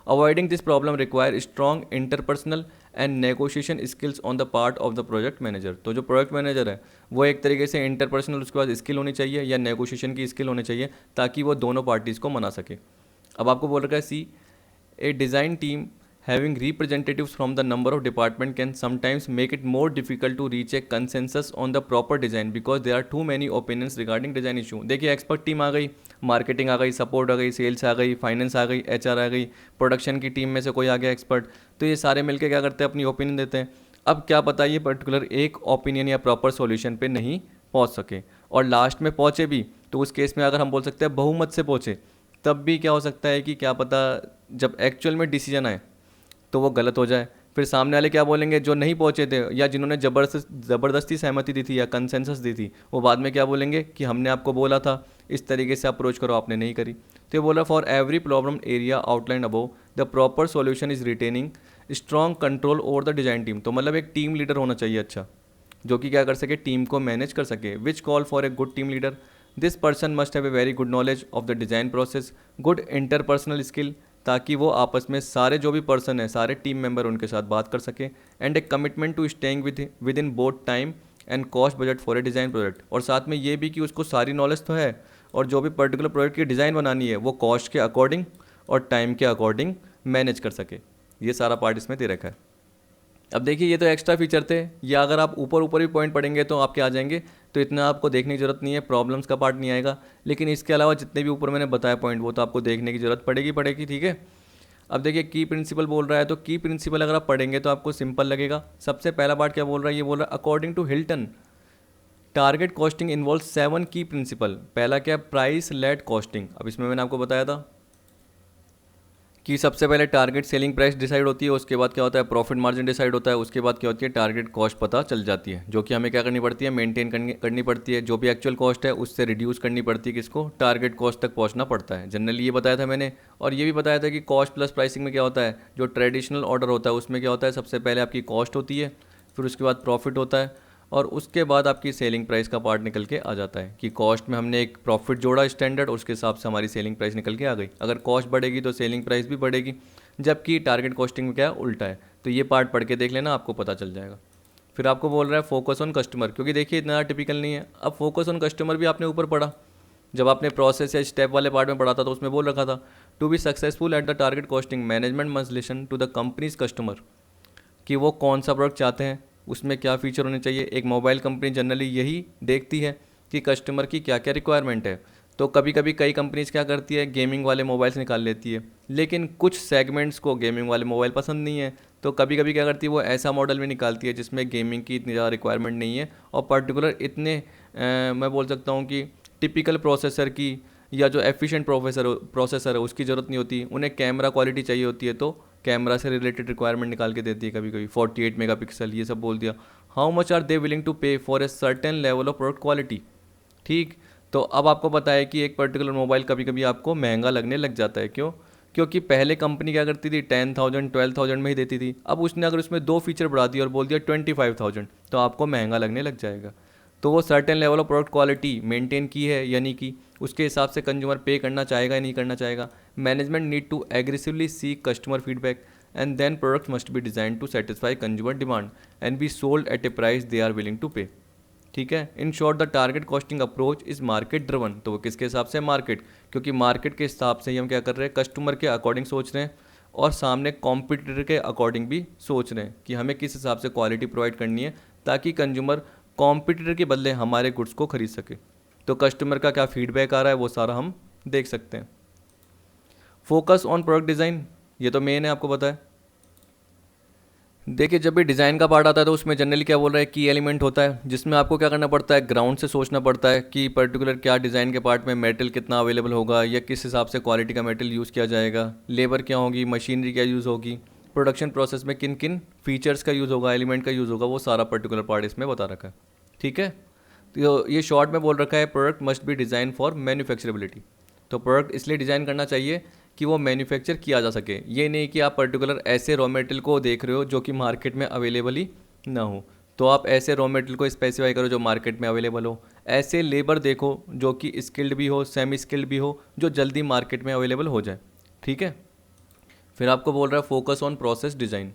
Avoiding this problem require strong interpersonal and negotiation skills on the part of the project manager। तो जो प्रोजेक्ट मैनेजर है वो एक तरीके से इंटरपर्सनल उसके पास स्किल होनी चाहिए या नेगोशिएशन की स्किल होनी चाहिए ताकि वो दोनों पार्टीज़ को मना सके। अब आपको बोल रखा है C, a design team having representatives from the number of department can sometimes make it more difficult to reach a consensus on the proper design because there are too many opinions regarding design issue। देखिए एक्सपर्ट टीम आ गई, मार्केटिंग आ गई, सपोर्ट आ गई, सेल्स आ गई, फाइनेंस आ गई, एचआर आ गई, प्रोडक्शन की टीम में से कोई आ गया एक्सपर्ट, तो ये सारे मिलकर क्या करते हैं, अपनी ओपिनियन देते हैं। अब क्या पता ये पर्टिकुलर एक ओपिनियन या प्रॉपर सॉल्यूशन पे नहीं पहुंच सके, और लास्ट में पहुंचे भी तो उस केस में अगर हम बोल सकते हैं बहुमत से पहुंचे, तब भी क्या हो सकता है कि क्या पता जब एक्चुअल में डिसीजन आए तो वो गलत हो जाए। फिर सामने वाले क्या बोलेंगे, जो नहीं पहुंचे थे या जिन्होंने ज़बरदस्ती सहमति दी थी या कंसेंसस दी थी, वो बाद में क्या बोलेंगे कि हमने आपको बोला था इस तरीके से अप्रोच करो, आपने नहीं करी। तो ये बोला for every problem area outline above the proper solution is retaining strong control over the design team. तो मतलब एक टीम लीडर होना चाहिए अच्छा, जो कि क्या कर सके, टीम को मैनेज कर सके। Which call for a good team leader, this person must have a very good knowledge of the design process, good interpersonal skill, ताकि वो आपस में सारे जो भी पर्सन है, सारे टीम मेंबर उनके साथ बात कर सके, and a commitment to staying within both time and cost budget for a design project. और साथ में ये भी कि उसको सारी नॉलेज तो है, और जो भी पर्टिकुलर प्रोजेक्ट की डिज़ाइन बनानी है वो कॉस्ट के अकॉर्डिंग और टाइम के अकॉर्डिंग मैनेज कर सके। ये सारा पार्ट इसमें दे रखा है। अब देखिए ये तो एक्स्ट्रा फीचर थे, या अगर आप ऊपर ऊपर भी पॉइंट पढ़ेंगे तो आपके आ जाएंगे, तो इतना आपको देखने की ज़रूरत नहीं है, प्रॉब्लम्स का पार्ट नहीं आएगा। लेकिन इसके अलावा जितने भी ऊपर मैंने बताया पॉइंट वो तो आपको देखने की ज़रूरत पड़ेगी, ठीक है। अब देखिए की प्रिंसिपल बोल रहा है, तो की प्रिंसिपल अगर आप पढ़ेंगे तो आपको सिंपल लगेगा। सबसे पहला पार्ट क्या बोल रहा है, ये बोल रहा है according to Hilton target costing involve 7 की प्रिंसिपल। पहला क्या, प्राइस लेड कॉस्टिंग। अब इसमें मैंने आपको बताया था कि सबसे पहले टारगेट सेलिंग प्राइस डिसाइड होती है, उसके बाद क्या होता है, प्रॉफिट मार्जिन डिसाइड होता है, उसके बाद क्या होती है, टारगेट कॉस्ट पता चल जाती है, जो कि हमें क्या करनी पड़ती है, मेंटेन करनी पड़ती है। जो भी एक्चुअल कॉस्ट है उससे रिड्यूस करनी पड़ती है, किसको, टारगेट कॉस्ट तक पहुंचना पड़ता है। जनरली ये बताया था मैंने, और ये भी बताया था कि कॉस्ट प्लस प्राइसिंग में क्या होता है, जो ट्रेडिशनल ऑर्डर होता है उसमें क्या होता है, सबसे पहले आपकी कॉस्ट होती है, फिर उसके बाद प्रॉफिट होता है, और उसके बाद आपकी सेलिंग प्राइस का पार्ट निकल के आ जाता है कि कॉस्ट में हमने एक प्रॉफिट जोड़ा स्टैंडर्ड, उसके हिसाब से हमारी सेलिंग प्राइस निकल के आ गई। अगर कॉस्ट बढ़ेगी तो सेलिंग प्राइस भी बढ़ेगी, जबकि टारगेट कॉस्टिंग में क्या है, उल्टा है। तो ये पार्ट पढ़ के देख लेना, आपको पता चल जाएगा। फिर आपको बोल रहा है फोकस ऑन कस्टमर, क्योंकि देखिए इतना टिपिकल नहीं है। अब फोकस ऑन कस्टमर भी आपने ऊपर पढ़ा, जब आपने प्रोसेस या स्टेप वाले पार्ट में पढ़ा था तो उसमें बोल रखा था to be successful at the target costing management must listen to the company's customer, कि वो कौन सा प्रोडक्ट चाहते हैं, उसमें क्या फीचर होने चाहिए। एक मोबाइल कंपनी जनरली यही देखती है कि कस्टमर की क्या क्या रिक्वायरमेंट है। तो कभी कभी कई कंपनीज क्या करती है, गेमिंग वाले मोबाइल्स निकाल लेती है, लेकिन कुछ सेगमेंट्स को गेमिंग वाले मोबाइल पसंद नहीं है, तो कभी कभी क्या करती है, वो ऐसा मॉडल भी निकालती है जिसमें गेमिंग की इतनी ज़्यादा रिक्वायरमेंट नहीं है, और पर्टिकुलर इतने मैं बोल सकता हूँ कि टिपिकल प्रोसेसर की या जो एफिशिएंट प्रोसेसर है उसकी ज़रूरत नहीं होती, उन्हें कैमरा क्वालिटी चाहिए होती है, तो कैमरा से रिलेटेड रिक्वायरमेंट निकाल के देती है। कभी कभी 48 मेगापिक्सल ये सब बोल दिया। How much are they willing to pay for a certain level of product quality, ठीक। तो अब आपको पता है कि एक पर्टिकुलर मोबाइल कभी कभी आपको महंगा लगने लग जाता है, क्यों, क्योंकि पहले कंपनी क्या करती थी 10,000 12,000 में ही देती थी, अब उसने अगर उसमें 2 फीचर बढ़ा दिया और बोल दिया 25,000, तो आपको महंगा लगने लग जाएगा। तो वो certain level of product quality maintain की है या नहीं की, उसके हिसाब से कंज्यूमर पे करना चाहेगा या नहीं करना चाहेगा। Management need to aggressively seek customer feedback and then products must be design to satisfy consumer demand and be sold at a price they are willing to pay, ठीक है। In short the target costing approach is market driven. तो वो किसके हिसाब से, मार्केट, क्योंकि मार्केट के हिसाब से ही हम क्या कर रहे हैं, कस्टमर के अकॉर्डिंग सोच रहे हैं, और सामने कॉम्पिटिटर के अकॉर्डिंग भी सोच रहे हैं कि हमें किस हिसाब से क्वालिटी प्रोवाइड करनी है, ताकि कंज्यूमर कॉम्पिटिटर के बदले हमारे गुड्स को खरीद सके। तो कस्टमर का क्या फीडबैक आ रहा है वो सारा हम देख सकते हैं। फोकस ऑन प्रोडक्ट डिज़ाइन, ये तो मेन है, आपको पता है। देखिए जब भी डिज़ाइन का पार्ट आता है तो उसमें जनरली क्या बोल रहा है, की एलिमेंट होता है, जिसमें आपको क्या करना पड़ता है, ग्राउंड से सोचना पड़ता है कि पर्टिकुलर क्या डिज़ाइन के पार्ट में मेटल कितना अवेलेबल होगा, या किस हिसाब से क्वालिटी का मेटल यूज़ किया जाएगा, लेबर क्या होगी, मशीनरी क्या यूज़ होगी, प्रोडक्शन प्रोसेस में किन किन फीचर्स का यूज़ होगा, एलिमेंट का यूज़ होगा, वो सारा पर्टिकुलर पार्ट इसमें बता रखा है, ठीक है। तो ये शॉर्ट में बोल रखा है product must be design for manufacturability. तो प्रोडक्ट इसलिए डिज़ाइन करना चाहिए कि वो मैन्युफैक्चर किया जा सके, ये नहीं कि आप पर्टिकुलर ऐसे रॉ मटेरियल को देख रहे हो जो कि मार्केट में अवेलेबल ही ना हो, तो आप ऐसे रॉ मटेरियल को स्पेसिफाई करो जो मार्केट में अवेलेबल हो। ऐसे लेबर देखो जो कि स्किल्ड भी हो, सेमी स्किल्ड भी हो, जो जल्दी मार्केट में अवेलेबल हो जाए, ठीक है। फिर आपको बोल रहा है फोकस ऑन प्रोसेस डिज़ाइन।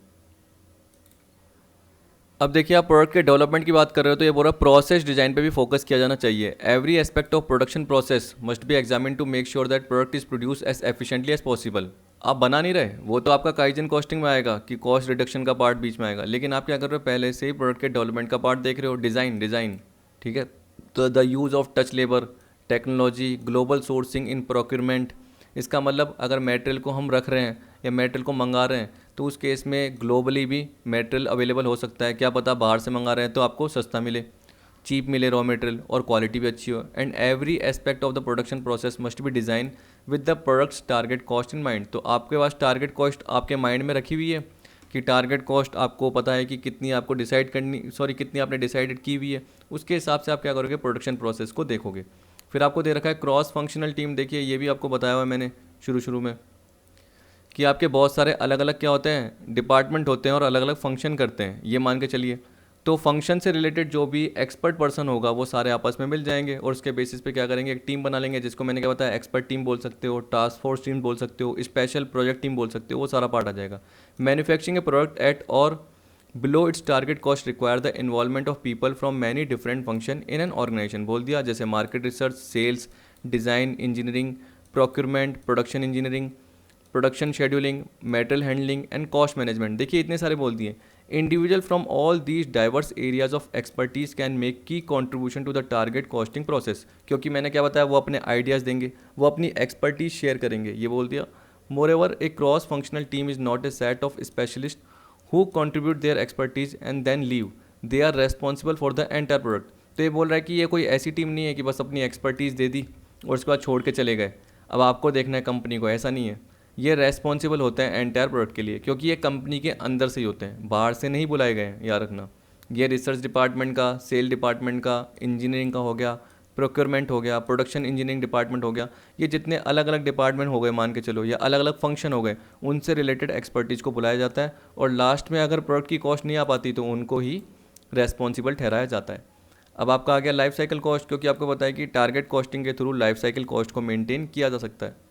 अब देखिए आप प्रोडक्ट के डेवलपमेंट की बात कर रहे हो, तो ये बोल रहा है प्रोसेस डिजाइन पे भी फोकस किया जाना चाहिए। Every aspect of production process must be examine to make sure that product is produce as efficiently as possible. आप बना नहीं रहे, वो तो आपका काइजन कॉस्टिंग में आएगा कि कॉस्ट रिडक्शन का पार्ट बीच में आएगा, लेकिन आप क्या कर रहे हो, पहले से ही प्रोडक्ट के डेवलपमेंट का पार्ट देख रहे हो, डिज़ाइन, ठीक है। तो the use of touch labour, technology, global sourcing in procurement. इसका मतलब अगर मटेरियल को हम रख रहे हैं या मटेरियल को मंगा रहे हैं तो उस केस में ग्लोबली भी मटेरियल अवेलेबल हो सकता है, क्या पता बाहर से मंगा रहे हैं तो आपको सस्ता मिले, चीप मिले रॉ मटेरियल, और क्वालिटी भी अच्छी हो। And every aspect of the production process must be design with the products target cost in mind. तो आपके पास टारगेट कॉस्ट आपके माइंड में रखी हुई है कि टारगेट कॉस्ट आपको पता है कि कितनी आपको कितनी आपने डिसाइडेड की हुई है, उसके हिसाब से आप क्या करोगे, प्रोडक्शन प्रोसेस को देखोगे। फिर आपको दे रखा है क्रॉस फंक्शनल टीम। देखिए ये भी आपको बताया हुआ है मैंने शुरू में कि आपके बहुत सारे अलग अलग क्या होते हैं, डिपार्टमेंट होते हैं और अलग अलग फंक्शन करते हैं, ये मान के चलिए। तो फंक्शन से रिलेटेड जो भी एक्सपर्ट पर्सन होगा वो सारे आपस में मिल जाएंगे और उसके बेसिस पे क्या करेंगे, एक टीम बना लेंगे, जिसको मैंने क्या बताया, एक्सपर्ट टीम बोल सकते हो, टास्क फोर्स टीम बोल सकते हो, स्पेशल प्रोजेक्ट टीम बोल सकते हो, वो सारा पार्ट आ जाएगा। मैन्युफैक्चरिंग ए प्रोडक्ट एट और below its target cost require the involvement of people from many different function in an organization बोल दिया, जैसे market research, sales, design engineering, procurement, production engineering, production scheduling, material handling and cost management. देखिए इतने सारे बोल दिए। Individual from all these diverse areas of expertise can make key contribution to the target costing process, क्योंकि मैंने क्या बताया, वो अपने आइडियाज़ देंगे, वो अपनी एक्सपर्टीज शेयर करेंगे, ये बोल दिया। Moreover a cross functional team is not a set of specialist who contribute their expertise and then leave, they are responsible for the entire product. तो ये बोल रहा है कि ये कोई ऐसी टीम नहीं है कि बस अपनी एक्सपर्टीज़ दे दी और उसके बाद छोड़ के चले गए, अब आपको देखना है कंपनी को, ऐसा नहीं है। ये रेस्पॉन्सिबल होते हैं एंटायर प्रोडक्ट के लिए, क्योंकि ये कंपनी के अंदर से ही होते हैं, बाहर से नहीं बुलाए गए हैं, याद रखना। ये रिसर्च डिपार्टमेंट का, सेल डिपार्टमेंट का, इंजीनियरिंग का हो गया, प्रोक्योरमेंट हो गया, प्रोडक्शन इंजीनियरिंग डिपार्टमेंट हो गया, ये जितने अलग अलग डिपार्टमेंट हो गए मान के चलो, या अलग अलग फंक्शन हो गए, उनसे रिलेटेड एक्सपर्टीज को बुलाया जाता है और लास्ट में अगर प्रोडक्ट की कॉस्ट नहीं आ पाती तो उनको ही रेस्पॉन्सिबल ठहराया जाता है। अब आपका आ गया लाइफ साइकिल कॉस्ट, क्योंकि आपको बताया कि टारगेट कॉस्टिंग के थ्रू लाइफ साइकिल कॉस्ट को मेंटेन किया जा सकता है।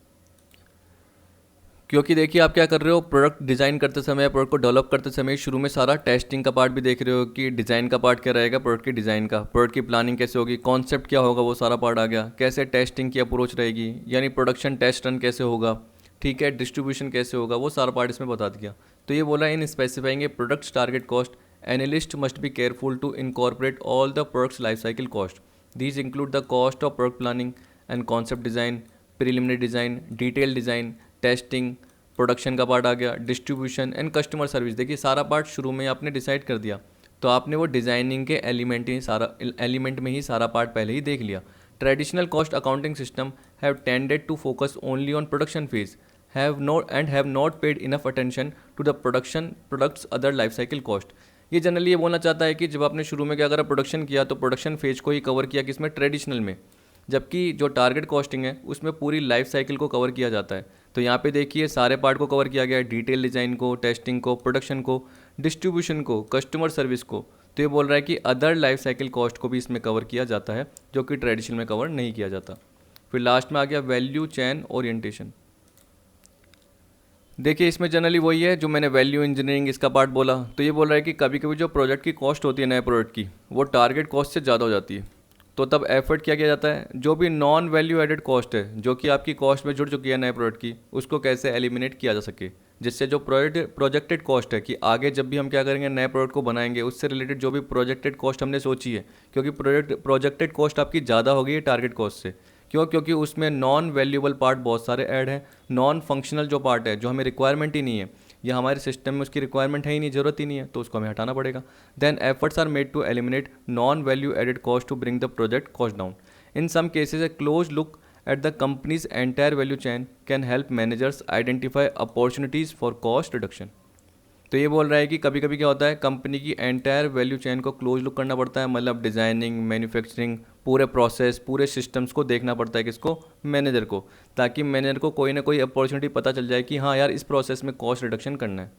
क्योंकि देखिए आप क्या कर रहे हो, प्रोडक्ट डिज़ाइन करते समय, प्रोडक्ट को डेवलप करते समय शुरू में सारा टेस्टिंग का पार्ट भी देख रहे हो कि डिज़ाइन का पार्ट क्या रहेगा, प्रोडक्ट की डिज़ाइन का, प्रोडक्ट की प्लानिंग कैसे होगी, कॉन्सेप्ट क्या होगा, वो सारा पार्ट आ गया। कैसे टेस्टिंग की अप्रोच रहेगी, यानी प्रोडक्शन टेस्ट रन कैसे होगा, ठीक है, डिस्ट्रीब्यूशन कैसे होगा, वो सारा पार्ट इसमें बता दिया। तो ये बोला in specifying a products target cost, analyst must be careful to incorporate all the products life cycle cost. These include the cost of product planning and concept design, preliminary design, detail design, testing, production का पार्ट आ गया, डिस्ट्रीब्यूशन एंड कस्टमर सर्विस। देखिए सारा पार्ट शुरू में आपने डिसाइड कर दिया, तो आपने वो डिज़ाइनिंग के एलिमेंट में ही सारा पार्ट पहले ही देख लिया। Traditional cost accounting system have tended to focus only on production phase, have not paid enough attention to the products other life cycle cost. ये जनरली ये बोलना चाहता है कि जब आपने शुरू में क्या करा, प्रोडक्शन किया, तो प्रोडक्शन फेज को ही कवर किया किसमें, ट्रेडिशनल में, जबकि जो टारगेट कॉस्टिंग है उसमें पूरी लाइफ साइकिल को कवर किया जाता है। तो यहाँ पे देखिए सारे पार्ट को कवर किया गया है, डिटेल डिज़ाइन को, टेस्टिंग को, प्रोडक्शन को, डिस्ट्रीब्यूशन को, कस्टमर सर्विस को। तो ये बोल रहा है कि अदर लाइफ साइकिल कॉस्ट को भी इसमें कवर किया जाता है, जो कि ट्रेडिशनल में कवर नहीं किया जाता। फिर लास्ट में आ गया वैल्यू चेन ओरिएंटेशन। देखिए इसमें जनरली वही है जो मैंने वैल्यू इंजीनियरिंग इसका पार्ट बोला। तो ये बोल रहा है कि कभी कभी जो प्रोजेक्ट की कॉस्ट होती है नए प्रोडक्ट की, वो टारगेट कॉस्ट से ज़्यादा हो जाती है, तो तब एफर्ट क्या किया जाता है, जो भी नॉन वैल्यू एडेड कॉस्ट है जो कि आपकी कॉस्ट में जुड़ चुकी है नए प्रोडक्ट की, उसको कैसे एलिमिनेट किया जा सके, जिससे जो प्रोजेक्टेड कॉस्ट है कि आगे जब भी हम क्या करेंगे नए प्रोडक्ट को बनाएंगे, उससे रिलेटेड जो भी प्रोजेक्टेड कॉस्ट हमने सोची है, क्योंकि प्रोजेक्टेड कॉस्ट आपकी ज़्यादा हो गई है टारगेट कॉस्ट से। क्यों? क्योंकि उसमें नॉन वैल्यूएबल पार्ट बहुत सारे ऐड हैं, नॉन फंक्शनल जो पार्ट है जो हमें रिक्वायरमेंट ही नहीं है, या हमारे सिस्टम में उसकी रिक्वायरमेंट है ही नहीं, ज़रूरत ही नहीं है, तो उसको हमें हटाना पड़ेगा। Then efforts are made to eliminate non value added cost to bring the project cost down. In some cases a close look at the company's entire value chain can help managers identify opportunities for cost reduction. तो ये बोल रहा है कि कभी कभी क्या होता है, कंपनी की एंटायर वैल्यू चेन को क्लोज लुक करना पड़ता है, मतलब डिज़ाइनिंग, मैन्युफैक्चरिंग, पूरे प्रोसेस, पूरे सिस्टम्स को देखना पड़ता है किसको, मैनेजर को, ताकि मैनेजर को कोई ना कोई अपॉर्चुनिटी पता चल जाए कि हाँ यार इस प्रोसेस में कॉस्ट रिडक्शन करना है।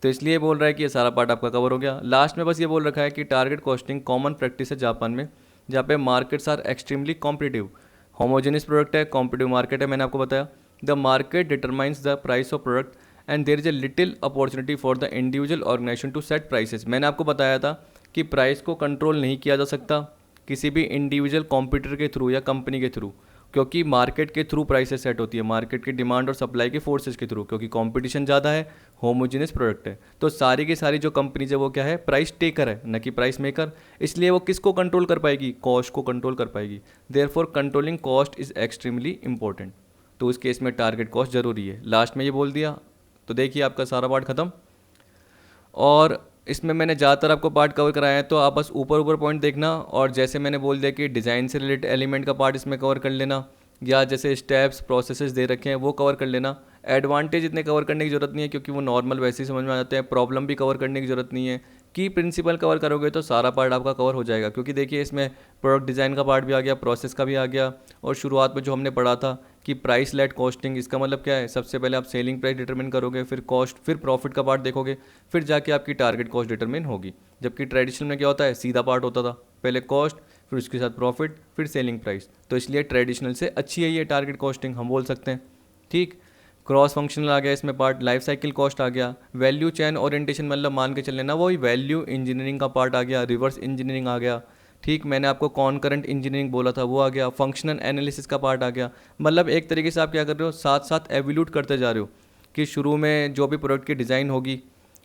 तो इसलिए बोल रहा है कि ये सारा पार्ट आपका कवर हो गया। लास्ट में बस ये बोल रखा है कि टारगेट कॉस्टिंग कॉमन प्रैक्टिस है जापान में, जहाँ पे markets are extremely competitive, homogeneous product है, कॉम्पिटिटिव मार्केट है, मैंने आपको बताया। The market determines the price of product and there is a little opportunity for the individual organization to set prices. मैंने आपको बताया था कि प्राइस को कंट्रोल नहीं किया जा सकता किसी भी इंडिविजुअल कॉम्पिटिटर के थ्रू या कंपनी के थ्रू, क्योंकि मार्केट के थ्रू प्राइसेस सेट होती है, मार्केट की डिमांड और सप्लाई के फोर्सेस के थ्रू, क्योंकि कंपटीशन ज़्यादा है, होमोजेनियस प्रोडक्ट है। तो सारी की सारी जो कंपनीज है वो क्या है, प्राइस टेकर है, न कि प्राइस मेकर। इसलिए वो किसको कंट्रोल कर पाएगी, कॉस्ट को कंट्रोल कर पाएगी। Therefore controlling cost is extremely important. तो उस केस में टारगेट कॉस्ट जरूरी है। लास्ट में ये बोल दिया। तो देखिए आपका सारा पार्ट खत्म, और इसमें मैंने ज़्यादातर आपको पार्ट कवर कराया है, तो आप बस ऊपर ऊपर पॉइंट देखना, और जैसे मैंने बोल दिया कि डिज़ाइन से रिलेटेड एलिमेंट का पार्ट इसमें कवर कर लेना, या जैसे स्टेप्स प्रोसेसेस दे रखे हैं वो कवर कर लेना। एडवांटेज इतने कवर करने की ज़रूरत नहीं है, क्योंकि वो नॉर्मल वैसे ही समझ में आ जाते हैं। प्रॉब्लम भी कवर करने की ज़रूरत नहीं है, की प्रिंसिपल कवर करोगे तो सारा पार्ट आपका कवर हो जाएगा, क्योंकि देखिए इसमें प्रोडक्ट डिज़ाइन का पार्ट भी आ गया, प्रोसेस का भी आ गया, और शुरुआत में जो हमने पढ़ा था कि प्राइस लेट कॉस्टिंग, इसका मतलब क्या है, सबसे पहले आप सेलिंग प्राइस डिटरमिन करोगे, फिर कॉस्ट, फिर प्रॉफिट का पार्ट देखोगे, फिर जाके आपकी टारगेट कॉस्ट डिटरमिन होगी। जबकि ट्रेडिशनल में क्या होता है, सीधा पार्ट होता था, पहले कॉस्ट, फिर उसके साथ प्रॉफिट, फिर सेलिंग प्राइस। तो इसलिए ट्रेडिशनल से अच्छी है ये टारगेट कॉस्टिंग, हम बोल सकते हैं। ठीक, क्रॉस फंक्शनल आ गया इसमें पार्ट, लाइफ साइकिल कॉस्ट आ गया, वैल्यू चेन ओरिएंटेशन मतलब मान के चल लेना वही वैल्यू इंजीनियरिंग का पार्ट आ गया, रिवर्स इंजीनियरिंग आ गया। ठीक, मैंने आपको कॉन्करेंट इंजीनियरिंग बोला था वो आ गया, फंक्शनल एनालिसिस का पार्ट आ गया। मतलब एक तरीके से आप क्या कर रहे हो, साथ साथ एवोल्यूट करते जा रहे हो कि शुरू में जो भी प्रोडक्ट की डिज़ाइन होगी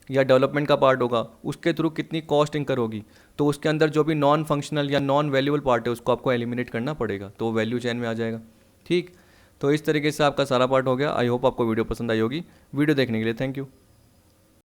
या डेवलपमेंट का पार्ट होगा उसके थ्रू कितनी कॉस्ट इंकर होगी, तो उसके अंदर जो भी नॉन फंक्शनल या नॉन वैल्यूएबल पार्ट है उसको आपको एलिमिनेट करना पड़ेगा, तो वो वैल्यू चेन में आ जाएगा। ठीक, तो इस तरीके से आपका सारा पार्ट हो गया। आई होप आपको वीडियो पसंद आई होगी। वीडियो देखने के लिए थैंक यू।